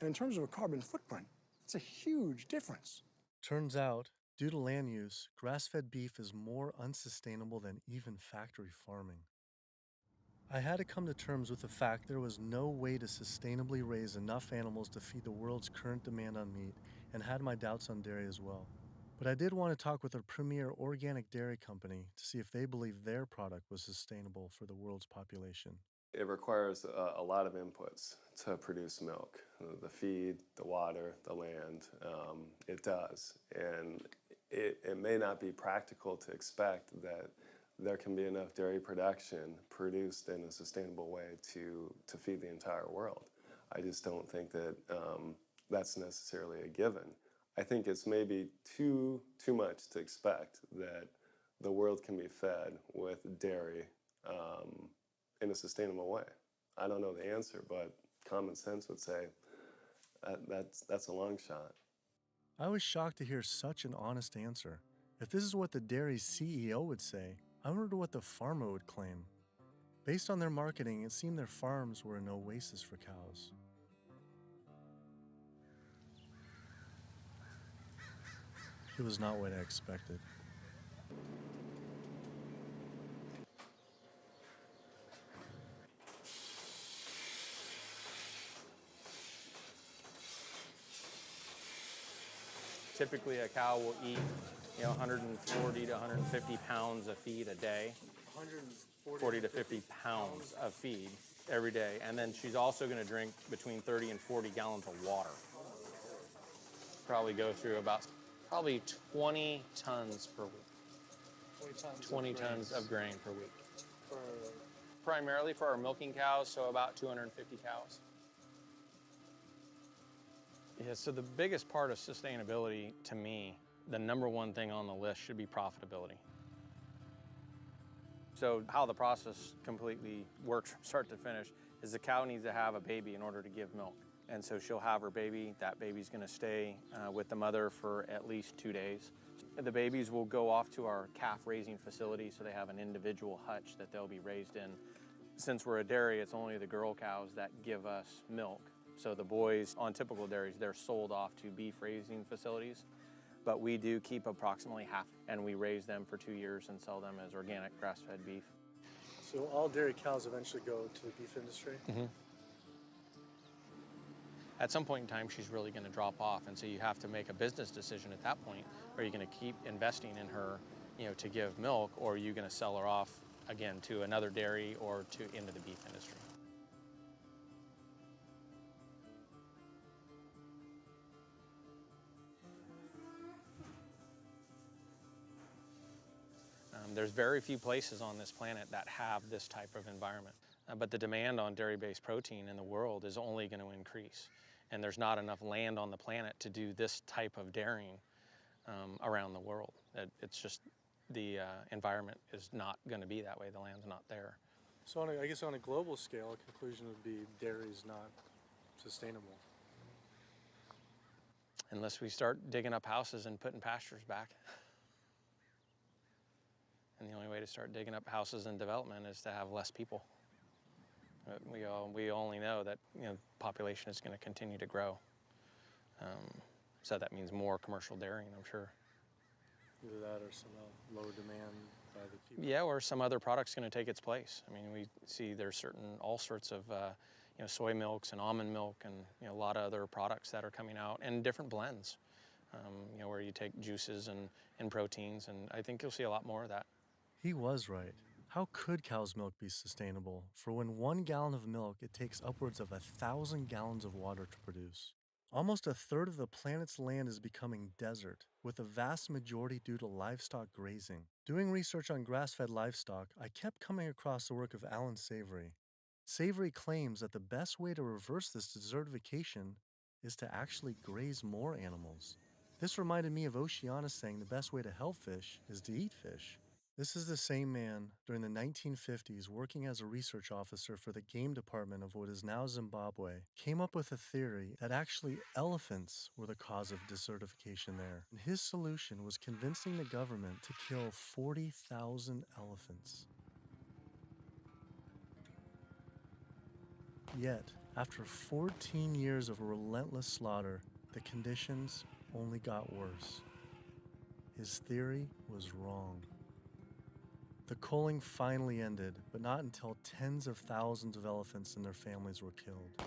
and in terms of a carbon footprint, it's a huge difference. Turns out, due to land use, grass-fed beef is more unsustainable than even factory farming. I had to come to terms with the fact there was no way to sustainably raise enough animals to feed the world's current demand on meat, and had my doubts on dairy as well. But I did want to talk with a premier organic dairy company to see if they believe their product was sustainable for the world's population. It requires a lot of inputs to produce milk. The feed, the water, the land, it does. And it may not be practical to expect that there can be enough dairy production produced in a sustainable way to feed the entire world. I just don't think that that's necessarily a given. I think it's maybe too much to expect that the world can be fed with dairy in a sustainable way. I don't know the answer, but common sense would say that's a long shot. I was shocked to hear such an honest answer. If this is what the dairy's CEO would say, I wonder what the farmer would claim. Based on their marketing, it seemed their farms were an oasis for cows. It was not what I expected. Typically, a cow will eat 140 to 150 pounds of feed a day. 40 to 50 pounds of feed every day. And then she's also going to drink between 30 and 40 gallons of water. Probably go through about 20 tons per week. 20 tons of grain per week. Primarily for our milking cows, so about 250 cows. Yeah, so the biggest part of sustainability to me, the number one thing on the list should be profitability. So how the process completely works from start to finish is the cow needs to have a baby in order to give milk. And so she'll have her baby. That baby's going to stay with the mother for at least 2 days. The babies will go off to our calf raising facility, so they have an individual hutch that they'll be raised in. Since we're a dairy, it's only the girl cows that give us milk. So the boys on typical dairies, they're sold off to beef raising facilities. But we do keep approximately half, and we raise them for 2 years and sell them as organic grass-fed beef. So all dairy cows eventually go to the beef industry? Mm-hmm. At some point in time, she's really going to drop off, and so you have to make a business decision at that point. Are you going to keep investing in her, to give milk, or are you going to sell her off again to another dairy or into the beef industry? There's very few places on this planet that have this type of environment. But the demand on dairy-based protein in the world is only going to increase. And there's not enough land on the planet to do this type of dairying around the world. It's just the environment is not going to be that way. The land's not there. So I guess on a global scale, a conclusion would be dairy is not sustainable. unless we start digging up houses and putting pastures back. And the only way to start digging up houses and development is to have less people. We only know that population is going to continue to grow. So that means more commercial dairying, I'm sure. Either that or some lower demand by the people. Yeah, or some other product's going to take its place. I mean, we see there's all sorts of soy milks and almond milk and a lot of other products that are coming out, and different blends, where you take juices and proteins, and I think you'll see a lot more of that. He was right. How could cow's milk be sustainable? For when 1 gallon of milk, it takes upwards of 1,000 gallons of water to produce. Almost a third of the planet's land is becoming desert, with a vast majority due to livestock grazing. Doing research on grass-fed livestock, I kept coming across the work of Alan Savory. Savory claims that the best way to reverse this desertification is to actually graze more animals. This reminded me of Oceana saying the best way to help fish is to eat fish. This is the same man, during the 1950s, working as a research officer for the game department of what is now Zimbabwe, came up with a theory that actually elephants were the cause of desertification there. And his solution was convincing the government to kill 40,000 elephants. Yet, after 14 years of relentless slaughter, the conditions only got worse. His theory was wrong. The culling finally ended, but not until tens of thousands of elephants and their families were killed.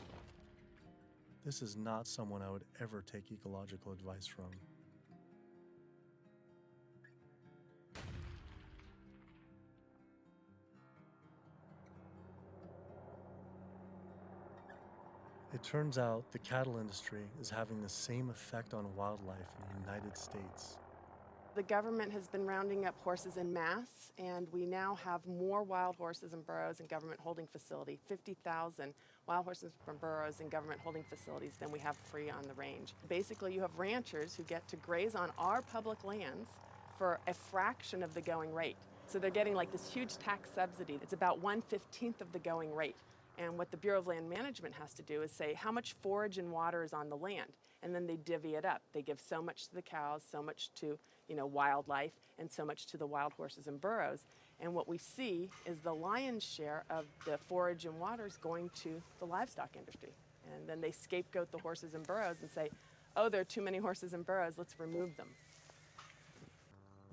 This is not someone I would ever take ecological advice from. It turns out the cattle industry is having the same effect on wildlife in the United States. The government has been rounding up horses en masse, and we now have more wild horses and burros in government holding facility, 50,000 wild horses and burros in government holding facilities than we have free on the range. Basically, you have ranchers who get to graze on our public lands for a fraction of the going rate. So they're getting like this huge tax subsidy. It's about 1/15 of the going rate. And what the Bureau of Land Management has to do is say how much forage and water is on the land, and then they divvy it up. They give so much to the cows, so much to wildlife, and so much to the wild horses and burros. And what we see is the lion's share of the forage and water is going to the livestock industry. And then they scapegoat the horses and burros and say, oh, there are too many horses and burros, let's remove them.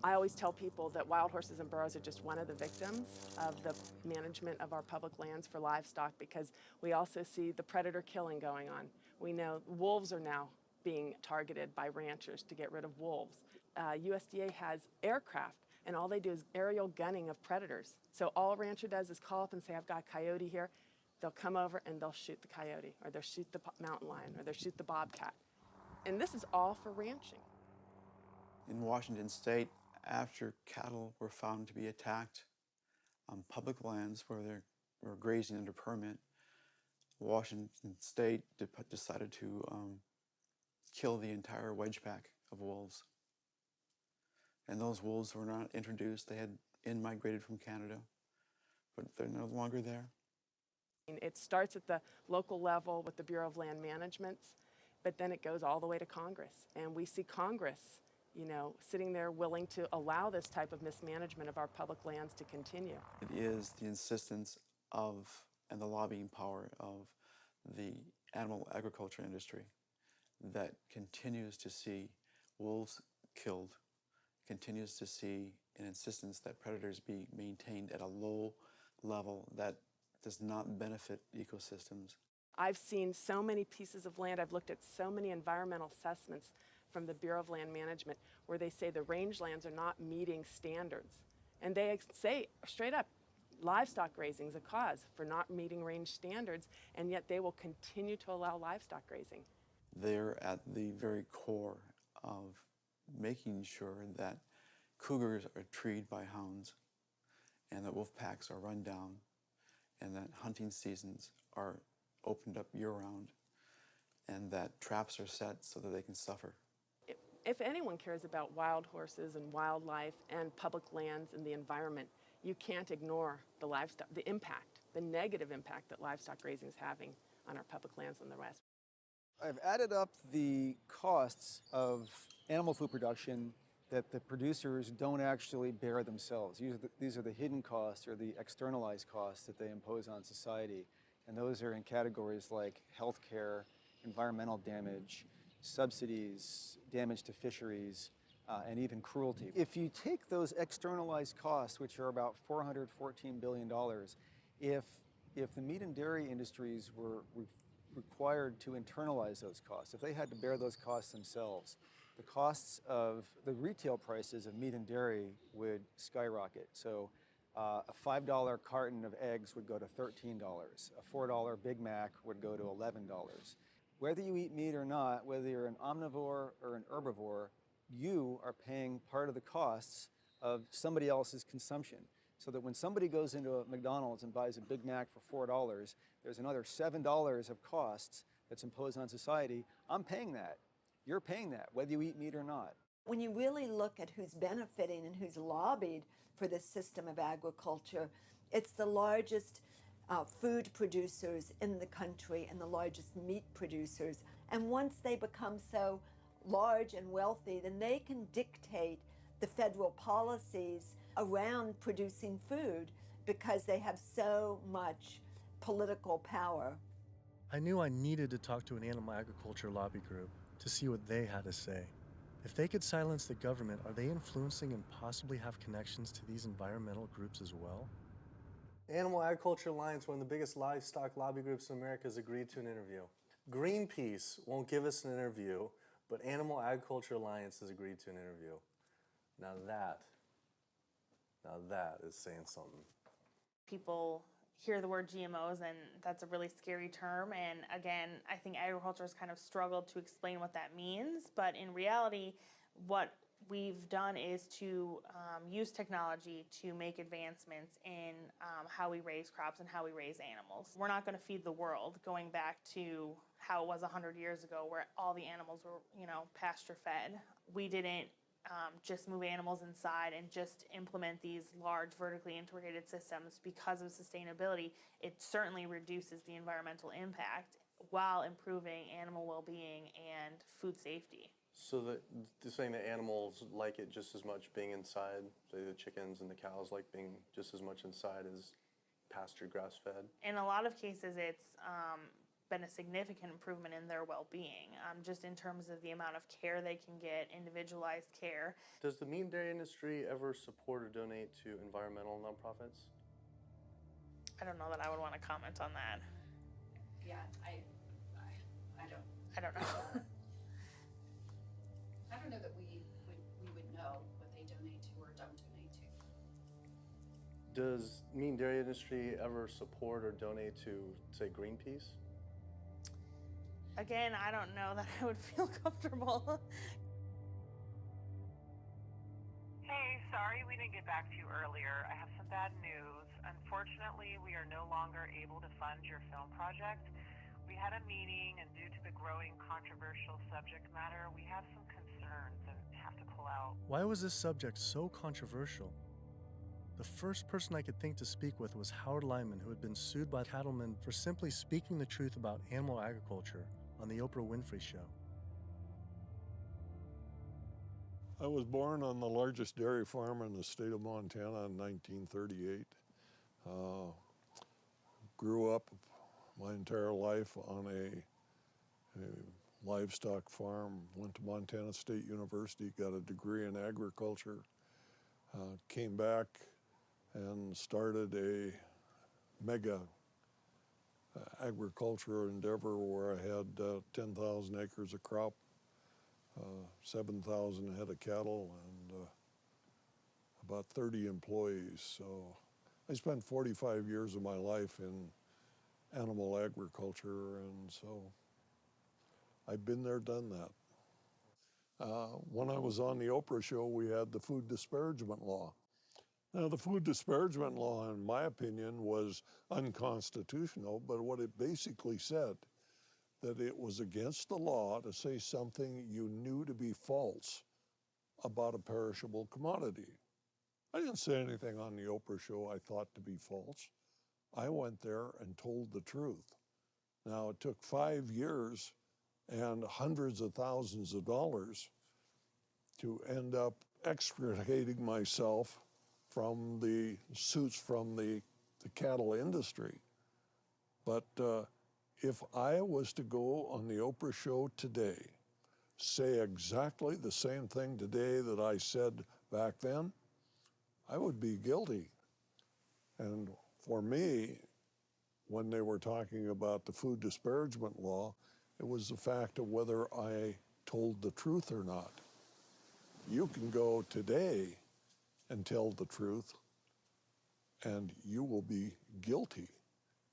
I always tell people that wild horses and burros are just one of the victims of the management of our public lands for livestock, because we also see the predator killing going on. We know wolves are now being targeted by ranchers to get rid of wolves. USDA has aircraft, and all they do is aerial gunning of predators. So all a rancher does is call up and say, I've got a coyote here. They'll come over and they'll shoot the coyote, or they'll shoot the mountain lion, or they'll shoot the bobcat. And this is all for ranching. In Washington State, after cattle were found to be attacked on public lands where they were grazing under permit, Washington State decided to kill the entire wedge pack of wolves. And those wolves were not introduced. They had in-migrated from Canada, but they're no longer there. It starts at the local level with the Bureau of Land Management, but then it goes all the way to Congress. And we see Congress, sitting there willing to allow this type of mismanagement of our public lands to continue. It is the insistence of and the lobbying power of the animal agriculture industry that continues to see wolves killed, continues to see an insistence that predators be maintained at a low level that does not benefit ecosystems. I've seen so many pieces of land, I've looked at so many environmental assessments from the Bureau of Land Management where they say the rangelands are not meeting standards. And they say straight up, livestock grazing is a cause for not meeting range standards, and yet they will continue to allow livestock grazing. They're at the very core of making sure that cougars are treed by hounds, and that wolf packs are run down, and that hunting seasons are opened up year-round, and that traps are set so that they can suffer. If anyone cares about wild horses and wildlife and public lands and the environment, you can't ignore the livestock, the impact, the negative impact that livestock grazing is having on our public lands in the West. I've added up the costs of animal food production that the producers don't actually bear themselves. These are the hidden costs or the externalized costs that they impose on society. And those are in categories like healthcare, environmental damage, subsidies, damage to fisheries, and even cruelty. If you take those externalized costs, which are about $414 billion, if the meat and dairy industries were required to internalize those costs, if they had to bear those costs themselves, the costs of the retail prices of meat and dairy would skyrocket. So a $5 carton of eggs would go to $13. A $4 Big Mac would go to $11. Whether you eat meat or not, whether you're an omnivore or an herbivore, you are paying part of the costs of somebody else's consumption. So that when somebody goes into a McDonald's and buys a Big Mac for $4, there's another $7 of costs that's imposed on society. I'm paying that. You're paying that, whether you eat meat or not. When you really look at who's benefiting and who's lobbied for this system of agriculture, it's the largest food producers in the country and the largest meat producers. And once they become so large and wealthy, then they can dictate the federal policies around producing food because they have so much political power. I knew I needed to talk to an animal agriculture lobby group to see what they had to say. If they could silence the government, are they influencing and possibly have connections to these environmental groups as well? Animal Agriculture Alliance, one of the biggest livestock lobby groups in America, has agreed to an interview. Greenpeace won't give us an interview, but Animal Agriculture Alliance has agreed to an interview. Now that is saying something. People hear the word GMOs and that's a really scary term, and again, I think agriculture has kind of struggled to explain what that means, but in reality, what we've done is to use technology to make advancements in how we raise crops and how we raise animals. We're not going to feed the world going back to how it was 100 years ago where all the animals were, pasture fed. We didn't just move animals inside and just implement these large vertically integrated systems because of sustainability. It certainly reduces the environmental impact while improving animal well-being and food safety. So they're saying that animals like it just as much being inside, say the chickens and the cows like being just as much inside as pasture grass-fed? In a lot of cases, it's been a significant improvement in their well-being, just in terms of the amount of care they can get, individualized care. Does the meat and dairy industry ever support or donate to environmental nonprofits? I don't know that I would want to comment on that. Yeah, I don't. I don't know. I don't know that we would know what they donate to or don't donate to. Does meat and dairy industry ever support or donate to, say, Greenpeace? Again, I don't know that I would feel comfortable. Hey, sorry we didn't get back to you earlier. I have some bad news. Unfortunately, we are no longer able to fund your film project. We had a meeting, and due to the growing controversial subject matter, we have some concerns and have to pull out. Why was this subject so controversial? The first person I could think to speak with was Howard Lyman, who had been sued by cattlemen for simply speaking the truth about animal agriculture on the Oprah Winfrey Show. I was born on the largest dairy farm in the state of Montana in 1938. Grew up my entire life on a livestock farm, went to Montana State University, got a degree in agriculture, came back and started a mega agricultural endeavor where I had 10,000 acres of crop, 7,000 head of cattle, and about 30 employees. So I spent 45 years of my life in animal agriculture, and so I've been there, done that. When I was on the Oprah show, we had the food disparagement law. Now, the food disparagement law, in my opinion, was unconstitutional, but what it basically said, that it was against the law to say something you knew to be false about a perishable commodity. I didn't say anything on the Oprah show I thought to be false. I went there and told the truth. Now, it took 5 years and hundreds of thousands of dollars to end up extricating myself from the suits from the cattle industry. But if I was to go on the Oprah show today, say exactly the same thing today that I said back then, I would be guilty. And for me, when they were talking about the food disparagement law, it was the fact of whether I told the truth or not. You can go today and tell the truth, and you will be guilty,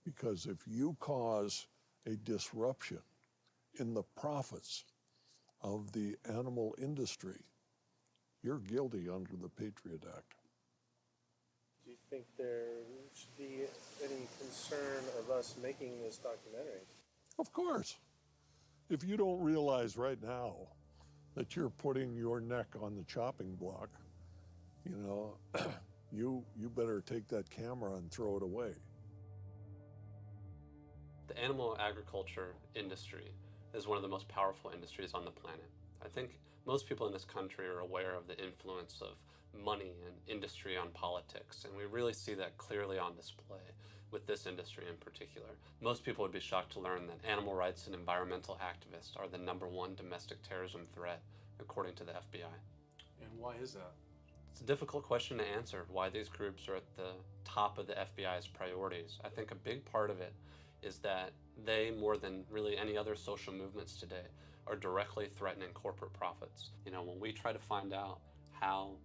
because if you cause a disruption in the profits of the animal industry, you're guilty under the Patriot Act. Do you think there should be any concern of us making this documentary? Of course. If you don't realize right now that you're putting your neck on the chopping block, you know, you better take that camera and throw it away. The animal agriculture industry is one of the most powerful industries on the planet. I think most people in this country are aware of the influence of money and industry on politics, and we really see that clearly on display with this industry in particular. Most people would be shocked to learn that animal rights and environmental activists are the #1 domestic terrorism threat, according to the FBI. And why is that? It's a difficult question to answer, why these groups are at the top of the FBI's priorities. I think a big part of it is that they, more than really any other social movements today, are directly threatening corporate profits. You know, when we try to find out how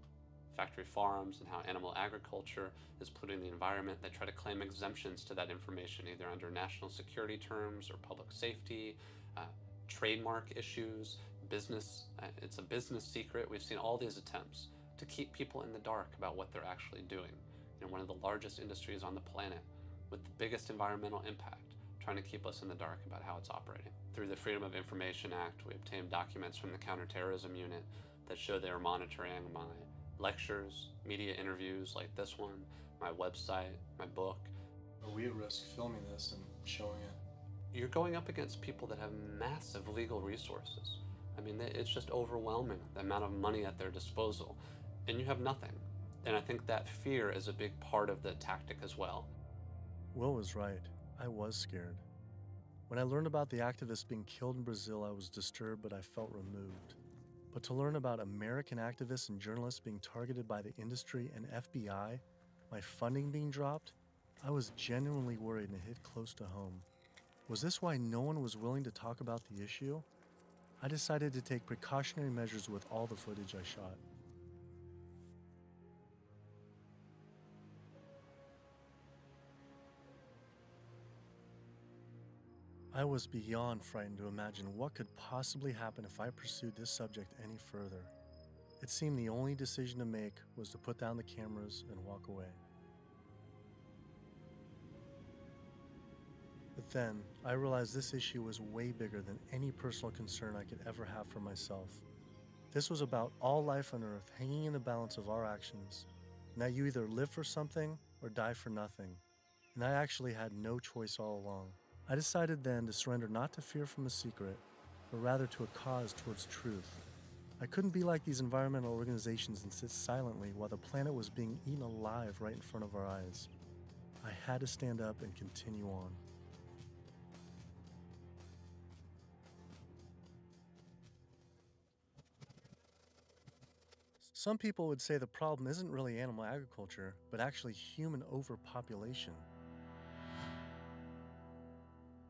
factory farms and how animal agriculture is polluting the environment, they try to claim exemptions to that information, either under national security terms or public safety, trademark issues, business. It's a business secret. We've seen all these attempts to keep people in the dark about what they're actually doing. You know, one of the largest industries on the planet with the biggest environmental impact, trying to keep us in the dark about how it's operating. Through the Freedom of Information Act, we obtained documents from the Counterterrorism Unit that show they are monitoring my lectures, media interviews like this one, my website, my book. Are we at risk filming this and showing it? You're going up against people that have massive legal resources. I mean, it's just overwhelming, the amount of money at their disposal, and you have nothing. And I think that fear is a big part of the tactic as well. Will was right. I was scared. When I learned about the activists being killed in Brazil, I was disturbed, but I felt removed. But to learn about American activists and journalists being targeted by the industry and FBI, my funding being dropped, I was genuinely worried and it hit close to home. Was this why no one was willing to talk about the issue? I decided to take precautionary measures with all the footage I shot. I was beyond frightened to imagine what could possibly happen if I pursued this subject any further. It seemed the only decision to make was to put down the cameras and walk away. But then, I realized this issue was way bigger than any personal concern I could ever have for myself. This was about all life on Earth hanging in the balance of our actions, and that you either live for something or die for nothing. And I actually had no choice all along. I decided then to surrender not to fear from a secret, but rather to a cause towards truth. I couldn't be like these environmental organizations and sit silently while the planet was being eaten alive right in front of our eyes. I had to stand up and continue on. Some people would say the problem isn't really animal agriculture, but actually human overpopulation.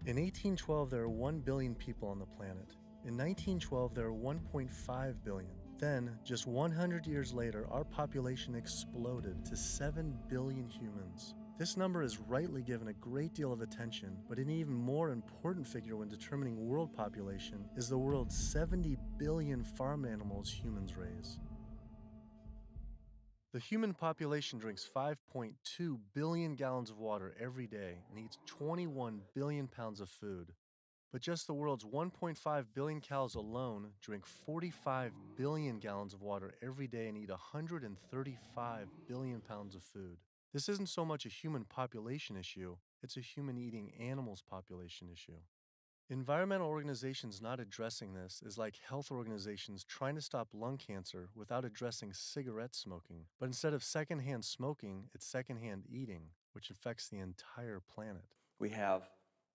In 1812, there were 1 billion people on the planet. In 1912, there were 1.5 billion. Then, just 100 years later, our population exploded to 7 billion humans. This number is rightly given a great deal of attention, but an even more important figure when determining world population is the world's 70 billion farm animals humans raise. The human population drinks 5.2 billion gallons of water every day and eats 21 billion pounds of food. But just the world's 1.5 billion cows alone drink 45 billion gallons of water every day and eat 135 billion pounds of food. This isn't so much a human population issue, it's a human eating animals population issue. Environmental organizations not addressing this is like health organizations trying to stop lung cancer without addressing cigarette smoking. But instead of secondhand smoking, it's secondhand eating, which affects the entire planet. We have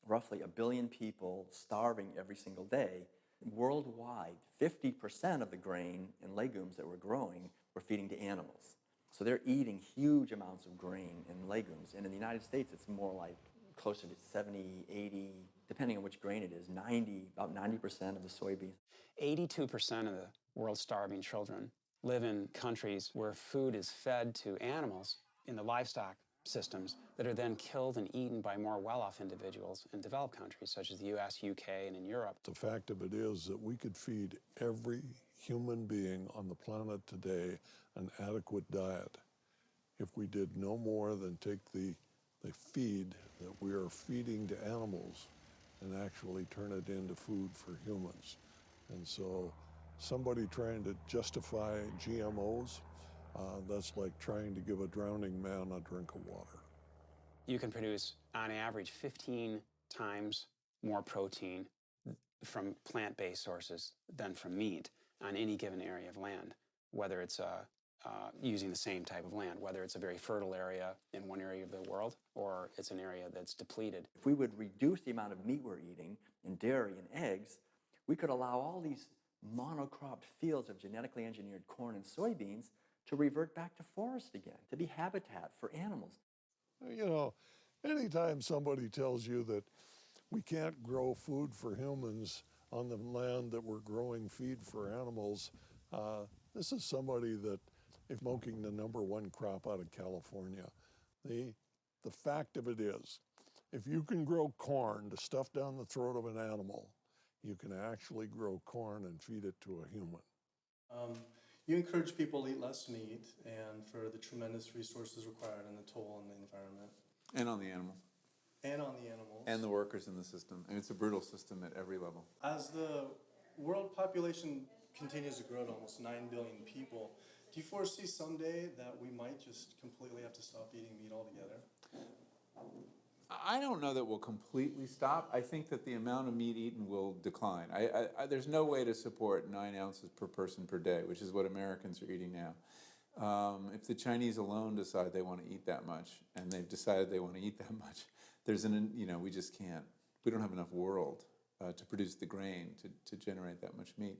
roughly 1 billion people starving every single day. Worldwide, 50% of the grain and legumes that we're growing, we're feeding to animals. So they're eating huge amounts of grain and legumes. And in the United States, it's more like closer to 70, 80, depending on which grain it is, about 90% of the soybeans. 82% of the world's starving children live in countries where food is fed to animals in the livestock systems that are then killed and eaten by more well-off individuals in developed countries such as the US, UK, and in Europe. The fact of it is that we could feed every human being on the planet today an adequate diet if we did no more than take the feed that we are feeding to animals and actually turn it into food for humans. And so somebody trying to justify GMOs, that's like trying to give a drowning man a drink of water. You can produce, on average, 15 times more protein from plant-based sources than from meat on any given area of land, whether it's using the same type of land, whether it's a very fertile area in one area of the world or it's an area that's depleted. If we would reduce the amount of meat we're eating and dairy and eggs, we could allow all these monocropped fields of genetically engineered corn and soybeans to revert back to forest again, to be habitat for animals. You know, anytime somebody tells you that we can't grow food for humans on the land that we're growing feed for animals, this is somebody that is smoking the #1 crop out of California. The fact of it is, if you can grow corn to stuff down the throat of an animal, you can actually grow corn and feed it to a human. You encourage people to eat less meat and for the tremendous resources required and the toll on the environment. And on the animals. And on the animals. And the workers in the system. I mean, it's a brutal system at every level. As the world population continues to grow to almost 9 billion people, do you foresee someday that we might just completely have to stop eating meat altogether? I don't know that we'll completely stop. I think that the amount of meat eaten will decline. There's no way to support 9 ounces per person per day, which is what Americans are eating now. If the Chinese alone decide they want to eat that much, and they've decided they want to eat that much, we just can't. We don't have enough world to produce the grain to generate that much meat.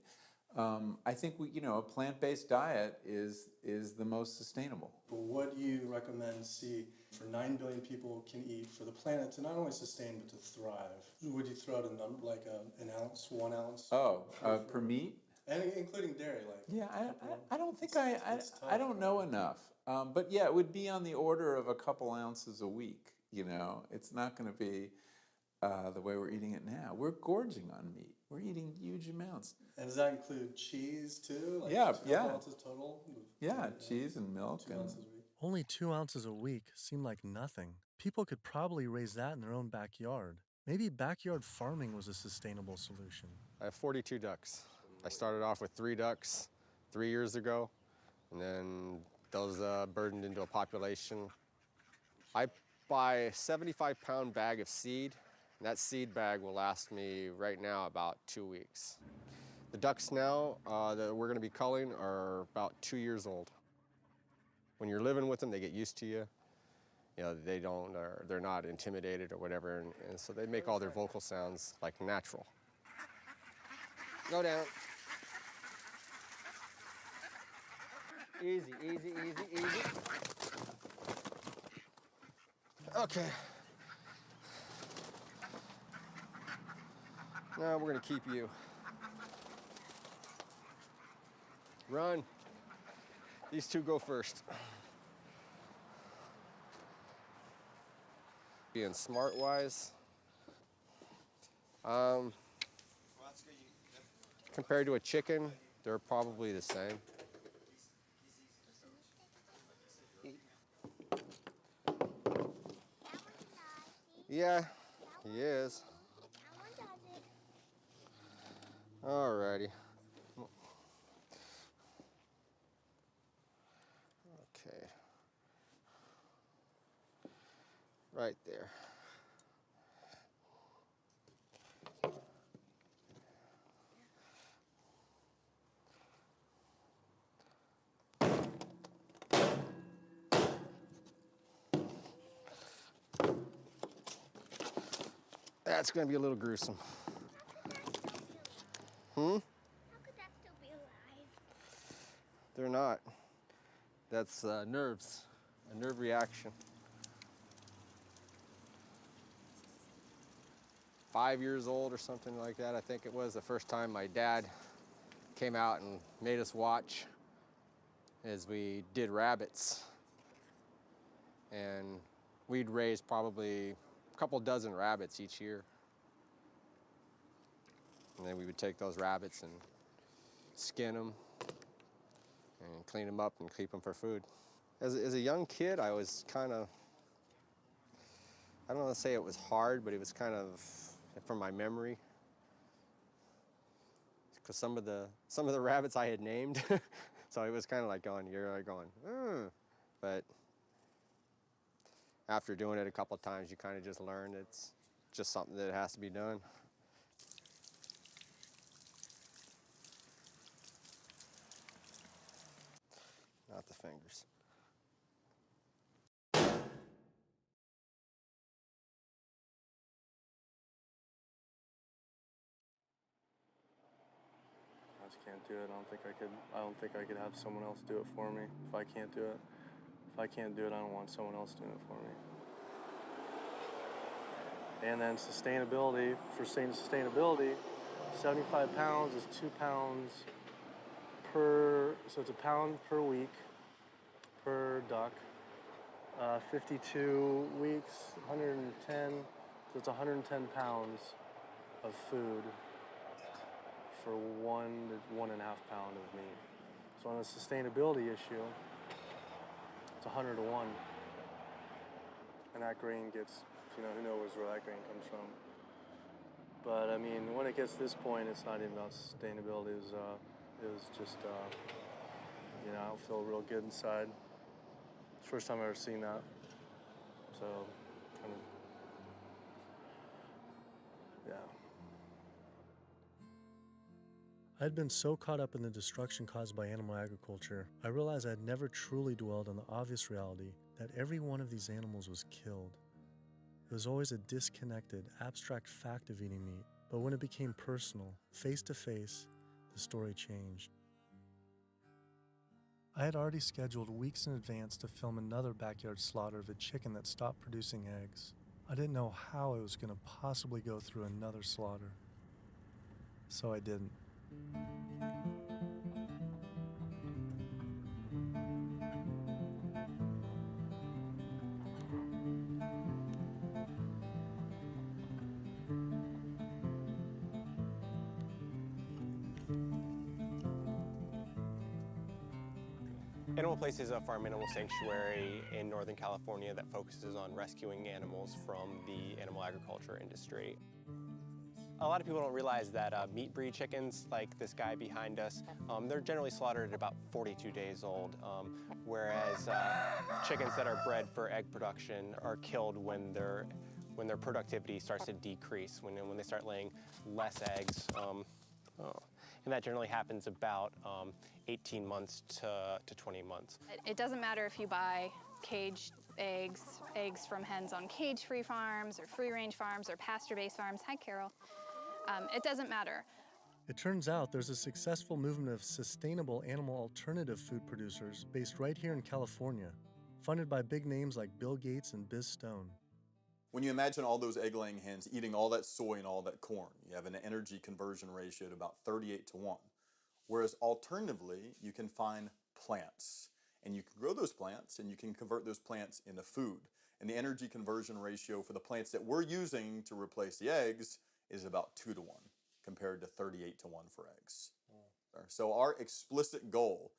I think a plant-based diet is the most sustainable. But what do you recommend for 9 billion people can eat for the planet to not only sustain but to thrive? Would you throw out a number like an ounce, 1 ounce? Per meat? And including dairy, I don't think I don't know enough. But yeah, it would be on the order of a couple ounces a week. It's not going to be the way we're eating it now. We're gorging on meat. We're eating huge amounts. And does that include cheese too? Yeah. 2 ounces total? Yeah, cheese and milk. Only 2 ounces a week seem like nothing. People could probably raise that in their own backyard. Maybe backyard farming was a sustainable solution. I have 42 ducks. I started off with 3 ducks 3 years ago, and then those burdened into a population. I buy a 75-pound bag of seed, and that seed bag will last me right now about 2 weeks. The ducks now that we're going to be culling are about 2 years old. When you're living with them, they get used to you. They're not intimidated or whatever, and so they make all their vocal sounds like natural. Go down. Easy, easy, easy, easy. Okay. Now we're gonna keep you. Run. These 2 go first. Being smart-wise, compared to a chicken, they're probably the same. Yeah, he is. Alrighty. Okay. Right there. That's going to be a little gruesome. Hmm? How could that still be alive? They're not. That's nerves, a nerve reaction. 5 years old or something like that, I think it was the first time my dad came out and made us watch as we did rabbits. And we'd raise probably a couple dozen rabbits each year. And then we would take those rabbits and skin them and clean them up and keep them for food. As a young kid, I was kind of, I don't want to say it was hard, but it was kind of, from my memory, because some of the rabbits I had named, so it was kind of like going, you're like going, but after doing it a couple of times, you kind of just learn it's just something that has to be done. Not the fingers. I just can't do it. I don't think I could have someone else do it for me if I can't do it. If I can't do it, I don't want someone else doing it for me. And then sustainability, for sustainability, 75 pounds is 2 pounds per, so it's a pound per week per duck. 52 weeks, 110, so it's 110 pounds of food for 1 to 1.5 pound of meat. So on a sustainability issue, it's 100 to 1. And that grain gets, who knows where that grain comes from. But I mean, when it gets to this point, it's not even about sustainability. It was just, I don't feel real good inside. It's the first time I've ever seen that. So, kind of, yeah. I'd been so caught up in the destruction caused by animal agriculture, I realized I'd never truly dwelled on the obvious reality that every one of these animals was killed. It was always a disconnected, abstract fact of eating meat, but when it became personal, face to face, the story changed. I had already scheduled weeks in advance to film another backyard slaughter of a chicken that stopped producing eggs. I didn't know how I was going to possibly go through another slaughter. So I didn't. Animal Place is a farm animal sanctuary in Northern California that focuses on rescuing animals from the animal agriculture industry. A lot of people don't realize that meat breed chickens, like this guy behind us, they're generally slaughtered at about 42 days old, whereas chickens that are bred for egg production are killed when their productivity starts to decrease, when they start laying less eggs. And that generally happens about 18 months to 20 months. It doesn't matter if you buy caged eggs from hens on cage-free farms or free-range farms or pasture-based farms. Hi, Carol. It doesn't matter. It turns out there's a successful movement of sustainable animal alternative food producers based right here in California, funded by big names like Bill Gates and Biz Stone. When you imagine all those egg-laying hens eating all that soy and all that corn, you have an energy conversion ratio at about 38 to 1. Whereas alternatively, you can find plants, and you can grow those plants, and you can convert those plants into food. And the energy conversion ratio for the plants that we're using to replace the eggs is about 2 to 1, compared to 38 to 1 for eggs. So our explicit goal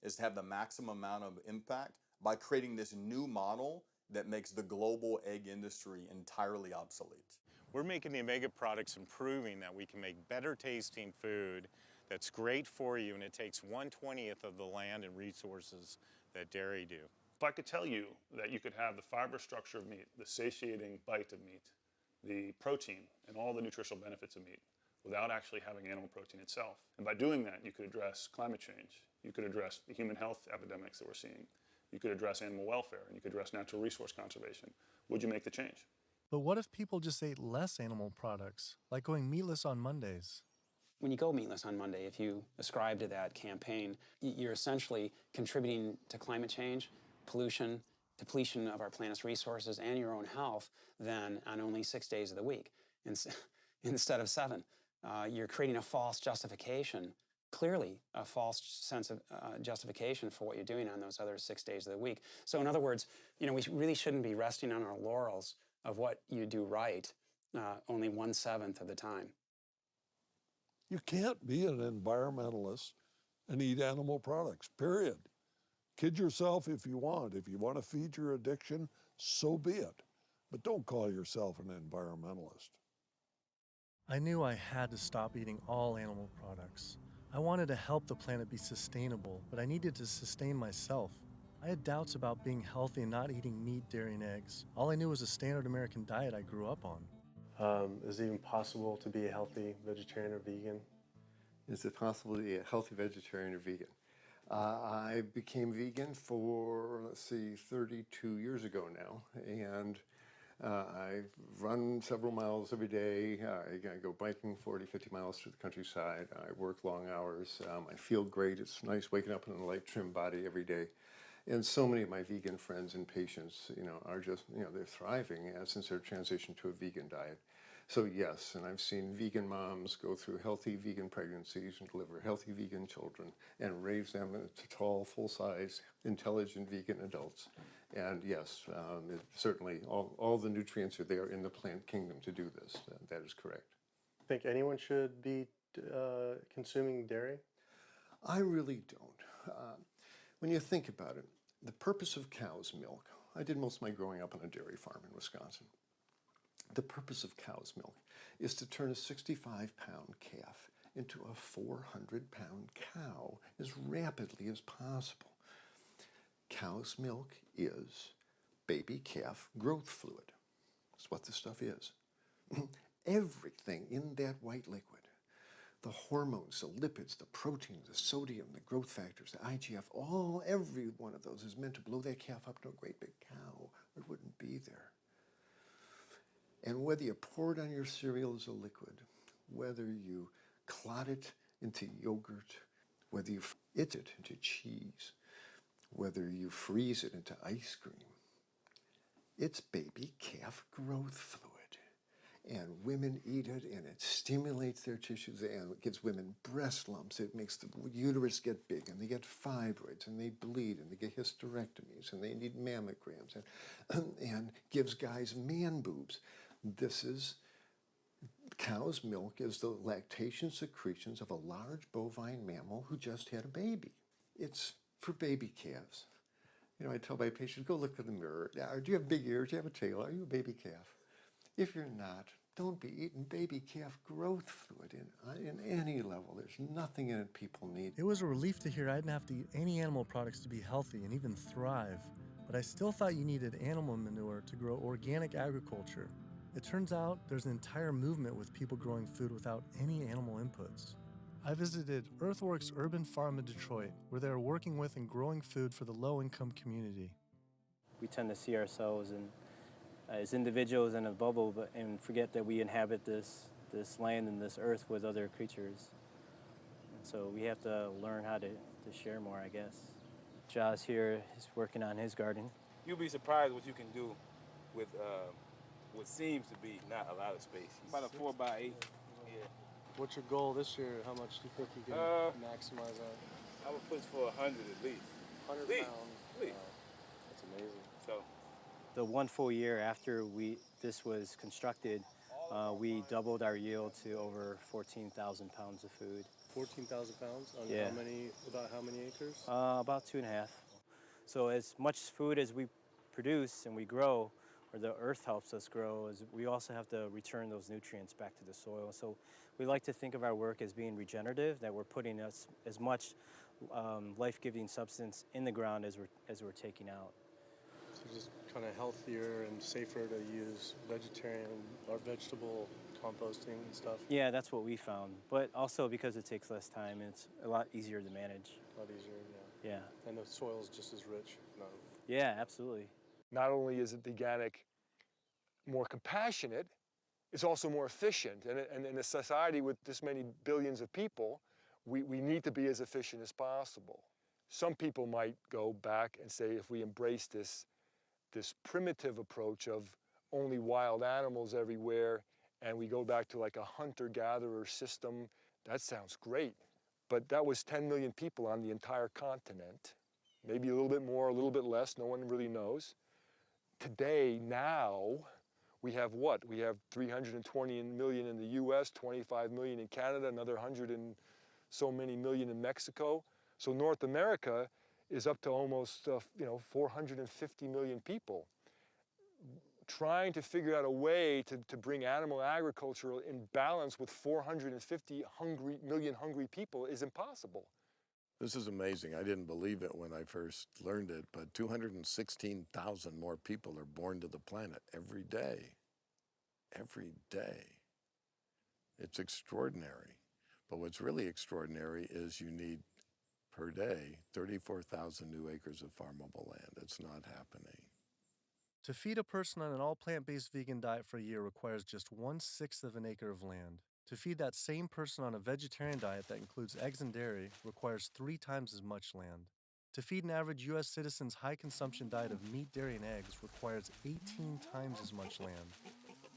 is to have the maximum amount of impact by creating this new model that makes the global egg industry entirely obsolete. We're making the Omega products and proving that we can make better tasting food that's great for you, and it takes 1/20th of the land and resources that dairy do. If I could tell you that you could have the fiber structure of meat, the satiating bite of meat, the protein, and all the nutritional benefits of meat without actually having animal protein itself, and by doing that, you could address climate change, you could address the human health epidemics that we're seeing, you could address animal welfare, and you could address natural resource conservation, would you make the change? But what if people just ate less animal products, like going meatless on Mondays? When you go meatless on Monday, if you ascribe to that campaign, you're essentially contributing to climate change, pollution, depletion of our planet's resources, and your own health, then on only 6 days of the week instead of 7. You're creating a false justification, clearly a false sense of justification for what you're doing on those other 6 days of the week. So in other words, we really shouldn't be resting on our laurels of what you do right only 1/7 of the time. You can't be an environmentalist and eat animal products, period. Kid yourself if you want. If you want to feed your addiction, so be it. But don't call yourself an environmentalist. I knew I had to stop eating all animal products. I wanted to help the planet be sustainable, but I needed to sustain myself. I had doubts about being healthy and not eating meat, dairy, and eggs. All I knew was a standard American diet I grew up on. Is it even possible to be a healthy vegetarian or vegan? Is it possible to be a healthy vegetarian or vegan? I became vegan for, 32 years ago now, and I run several miles every day. I go biking 40, 50 miles through the countryside. I work long hours. I feel great. It's nice waking up in a light, trim body every day. And so many of my vegan friends and patients, are just, they're thriving since their transition to a vegan diet. So yes, and I've seen vegan moms go through healthy vegan pregnancies and deliver healthy vegan children and raise them to tall, full-size, intelligent vegan adults. And yes, certainly all the nutrients are there in the plant kingdom to do this. That is correct. Think anyone should be consuming dairy? I really don't. When you think about it, the purpose of cow's milk, I did most of my growing up on a dairy farm in Wisconsin. The purpose of cow's milk is to turn a 65-pound calf into a 400-pound cow as rapidly as possible. Cow's milk is baby calf growth fluid. That's what the stuff is. Everything in that white liquid, the hormones, the lipids, the proteins, the sodium, the growth factors, the IGF, every one of those is meant to blow that calf up to a great big cow, or it wouldn't be there. And whether you pour it on your cereal as a liquid, whether you clot it into yogurt, whether you it into cheese, whether you freeze it into ice cream, it's baby calf growth fluid. And women eat it, and it stimulates their tissues, and it gives women breast lumps. It makes the uterus get big, and they get fibroids, and they bleed, and they get hysterectomies, and they need mammograms, and gives guys man boobs. This is, cow's milk is the lactation secretions of a large bovine mammal who just had a baby. It's for baby calves. I tell my patients, go look in the mirror. Do you have big ears? Do you have a tail? Are you a baby calf? If you're not, don't be eating baby calf growth fluid in any level. There's nothing in it people need. It was a relief to hear I didn't have to eat any animal products to be healthy and even thrive. But I still thought you needed animal manure to grow organic agriculture. It turns out there's an entire movement with people growing food without any animal inputs. I visited Earthworks Urban Farm in Detroit, where they are working with and growing food for the low-income community. We tend to see ourselves as individuals in a bubble, and forget that we inhabit this land and this earth with other creatures. And so we have to learn how to share more, I guess. Jaws here is working on his garden. You'll be surprised what you can do with what seems to be not a lot of space. About a 4x8. Yeah. What's your goal this year? How much do you think you can maximize that? I would push for 100 at least. 100 pounds? At least. Wow. That's amazing. So, the 1 full year after this was constructed, we doubled our yield to over 14,000 pounds of food. 14,000 pounds on Yeah. about how many acres? About 2.5. So as much food as we produce and we grow, or the earth helps us grow, is we also have to return those nutrients back to the soil. So we like to think of our work as being regenerative, that we're putting as much life-giving substance in the ground as we're taking out. So just kind of healthier and safer to use vegetarian or vegetable composting and stuff? Yeah, that's what we found. But also because it takes less time, it's a lot easier to manage. A lot easier, yeah. Yeah. And the soil's just as rich. No. Yeah, absolutely. Not only is it organic, more compassionate, it's also more efficient. And in a society with this many billions of people, we need to be as efficient as possible. Some people might go back and say, if we embrace this primitive approach of only wild animals everywhere, and we go back to like a hunter-gatherer system, that sounds great. But that was 10 million people on the entire continent. Maybe a little bit more, a little bit less, no one really knows. Today, now, we have what? We have 320 million in the US, 25 million in Canada, another 100 and so many million in Mexico. So North America is up to almost 450 million people. Trying to figure out a way to bring animal agriculture in balance with 450 million hungry people is impossible. This is amazing. I didn't believe it when I first learned it, but 216,000 more people are born to the planet every day. Every day. It's extraordinary. But what's really extraordinary is you need, per day, 34,000 new acres of farmable land. It's not happening. To feed a person on an all-plant-based vegan diet for a year requires just 1/6 of an acre of land. To feed that same person on a vegetarian diet that includes eggs and dairy requires 3 times as much land. To feed an average U.S. citizen's high-consumption diet of meat, dairy, and eggs requires 18 times as much land.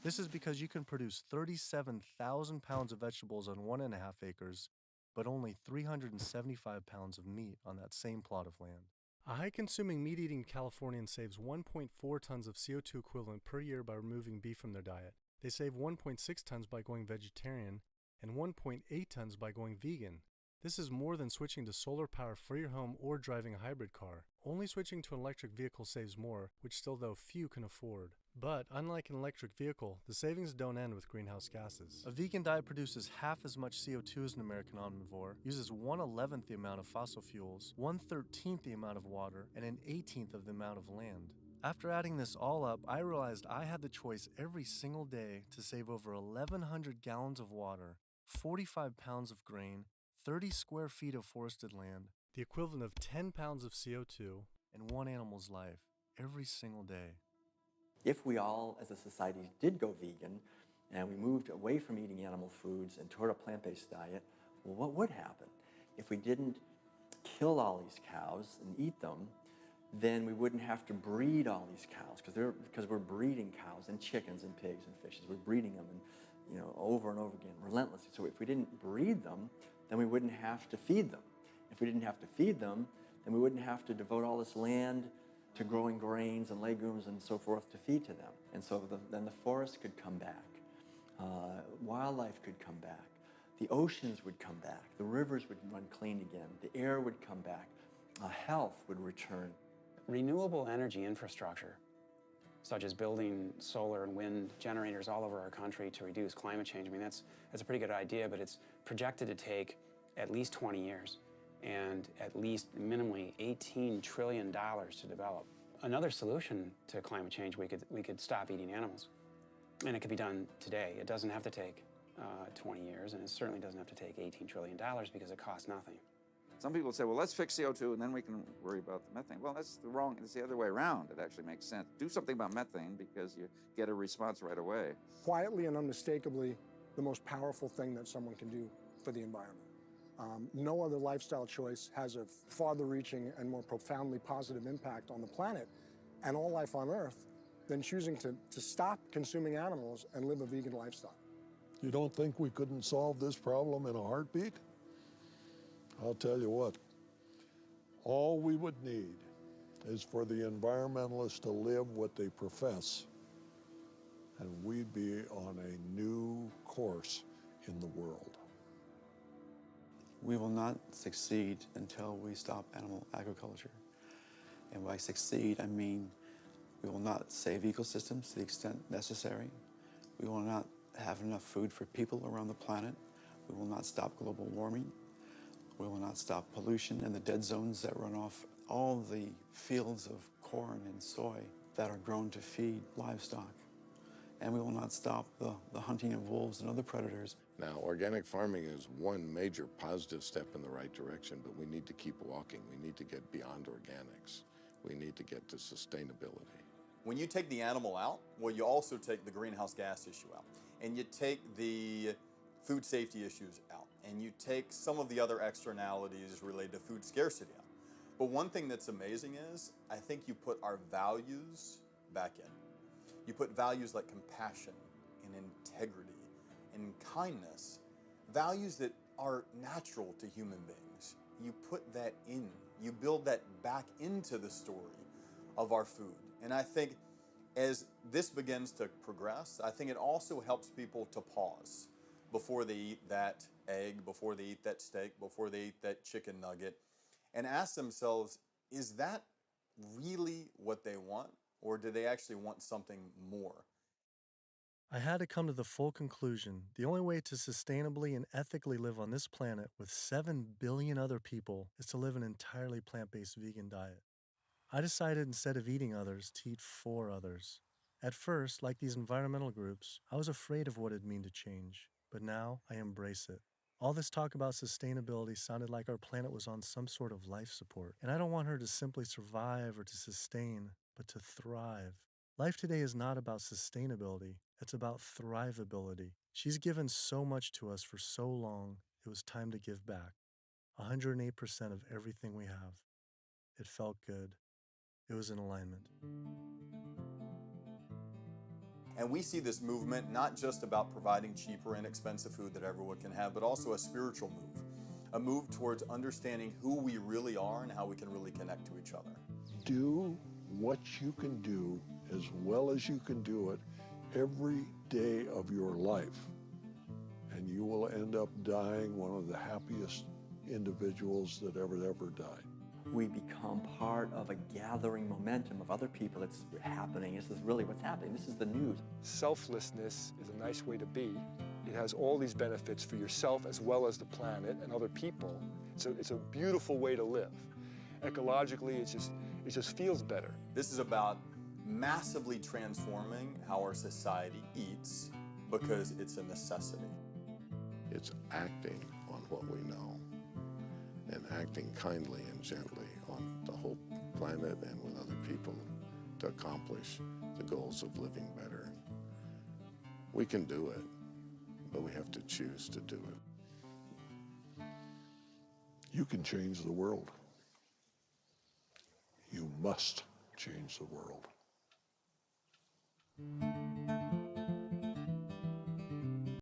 This is because you can produce 37,000 pounds of vegetables on 1.5 acres, but only 375 pounds of meat on that same plot of land. A high-consuming meat-eating Californian saves 1.4 tons of CO2 equivalent per year by removing beef from their diet. They save 1.6 tons by going vegetarian and 1.8 tons by going vegan. This is more than switching to solar power for your home or driving a hybrid car. Only switching to an electric vehicle saves more, which still though few can afford. But unlike an electric vehicle, the savings don't end with greenhouse gases. A vegan diet produces half as much CO2 as an American omnivore, uses 1/11th the amount of fossil fuels, 1/13th the amount of water, and 1/18th of the amount of land. After adding this all up, I realized I had the choice every single day to save over 1,100 gallons of water, 45 pounds of grain, 30 square feet of forested land, the equivalent of 10 pounds of CO2, and one animal's life every single day. If we all, as a society, did go vegan and we moved away from eating animal foods and toward a plant-based diet, well, what would happen? If we didn't kill all these cows and eat them, then we wouldn't have to breed all these cows because we're breeding cows and chickens and pigs and fishes. We're breeding them and, over and over again, relentlessly. So if we didn't breed them, then we wouldn't have to feed them. If we didn't have to feed them, then we wouldn't have to devote all this land to growing grains and legumes and so forth to feed to them. And so then the forest could come back. Wildlife could come back. The oceans would come back. The rivers would run clean again. The air would come back. Health would return. Renewable energy infrastructure, such as building solar and wind generators all over our country to reduce climate change, I mean, that's a pretty good idea, but it's projected to take at least 20 years and at least minimally $18 trillion to develop. Another solution to climate change, we could stop eating animals. And it could be done today. It doesn't have to take 20 years, and it certainly doesn't have to take $18 trillion because it costs nothing. Some people say, well, let's fix CO2 and then we can worry about the methane. Well, it's the other way around. It actually makes sense. Do something about methane because you get a response right away. Quietly and unmistakably, the most powerful thing that someone can do for the environment. No other lifestyle choice has a farther-reaching and more profoundly positive impact on the planet and all life on Earth than choosing to stop consuming animals and live a vegan lifestyle. You don't think we couldn't solve this problem in a heartbeat? I'll tell you what, all we would need is for the environmentalists to live what they profess, and we'd be on a new course in the world. We will not succeed until we stop animal agriculture. And by succeed, I mean we will not save ecosystems to the extent necessary. We will not have enough food for people around the planet. We will not stop global warming. We will not stop pollution and the dead zones that run off all the fields of corn and soy that are grown to feed livestock. And we will not stop the hunting of wolves and other predators. Now, organic farming is one major positive step in the right direction, but we need to keep walking. We need to get beyond organics. We need to get to sustainability. When you take the animal out, well, you also take the greenhouse gas issue out, and you take the food safety issues out, and you take some of the other externalities related to food scarcity out. But one thing that's amazing is, I think you put our values back in. You put values like compassion and integrity and kindness, values that are natural to human beings. You put that in. You build that back into the story of our food. And I think as this begins to progress, I think it also helps people to pause before they eat that egg, before they eat that steak, before they eat that chicken nugget, and ask themselves, is that really what they want? Or do they actually want something more? I had to come to the full conclusion the only way to sustainably and ethically live on this planet with 7 billion other people is to live an entirely plant-based vegan diet. I decided instead of eating others to eat for others. At first, like these environmental groups, I was afraid of what it'd mean to change, but now I embrace it. All this talk about sustainability sounded like our planet was on some sort of life support, and I don't want her to simply survive or to sustain, but to thrive. Life today is not about sustainability, it's about thrivability. She's given so much to us for so long, it was time to give back. 108% of everything we have. It felt good. It was in alignment. And we see this movement not just about providing cheaper and inexpensive food that everyone can have, but also a spiritual move. A move towards understanding who we really are and how we can really connect to each other. Do what you can do as well as you can do it every day of your life, and you will end up dying one of the happiest individuals that ever died. We become part of a gathering momentum of other people. It's happening. This is really what's happening. This is the news. Selflessness is a nice way to be. It has all these benefits for yourself as well as the planet and other people. It's a beautiful way to live. Ecologically, it just feels better. This is about massively transforming how our society eats because it's a necessity. It's acting on what we know and acting kindly and gently on the whole planet and with other people to accomplish the goals of living better. We can do it, but we have to choose to do it. You can change the world. You must change the world.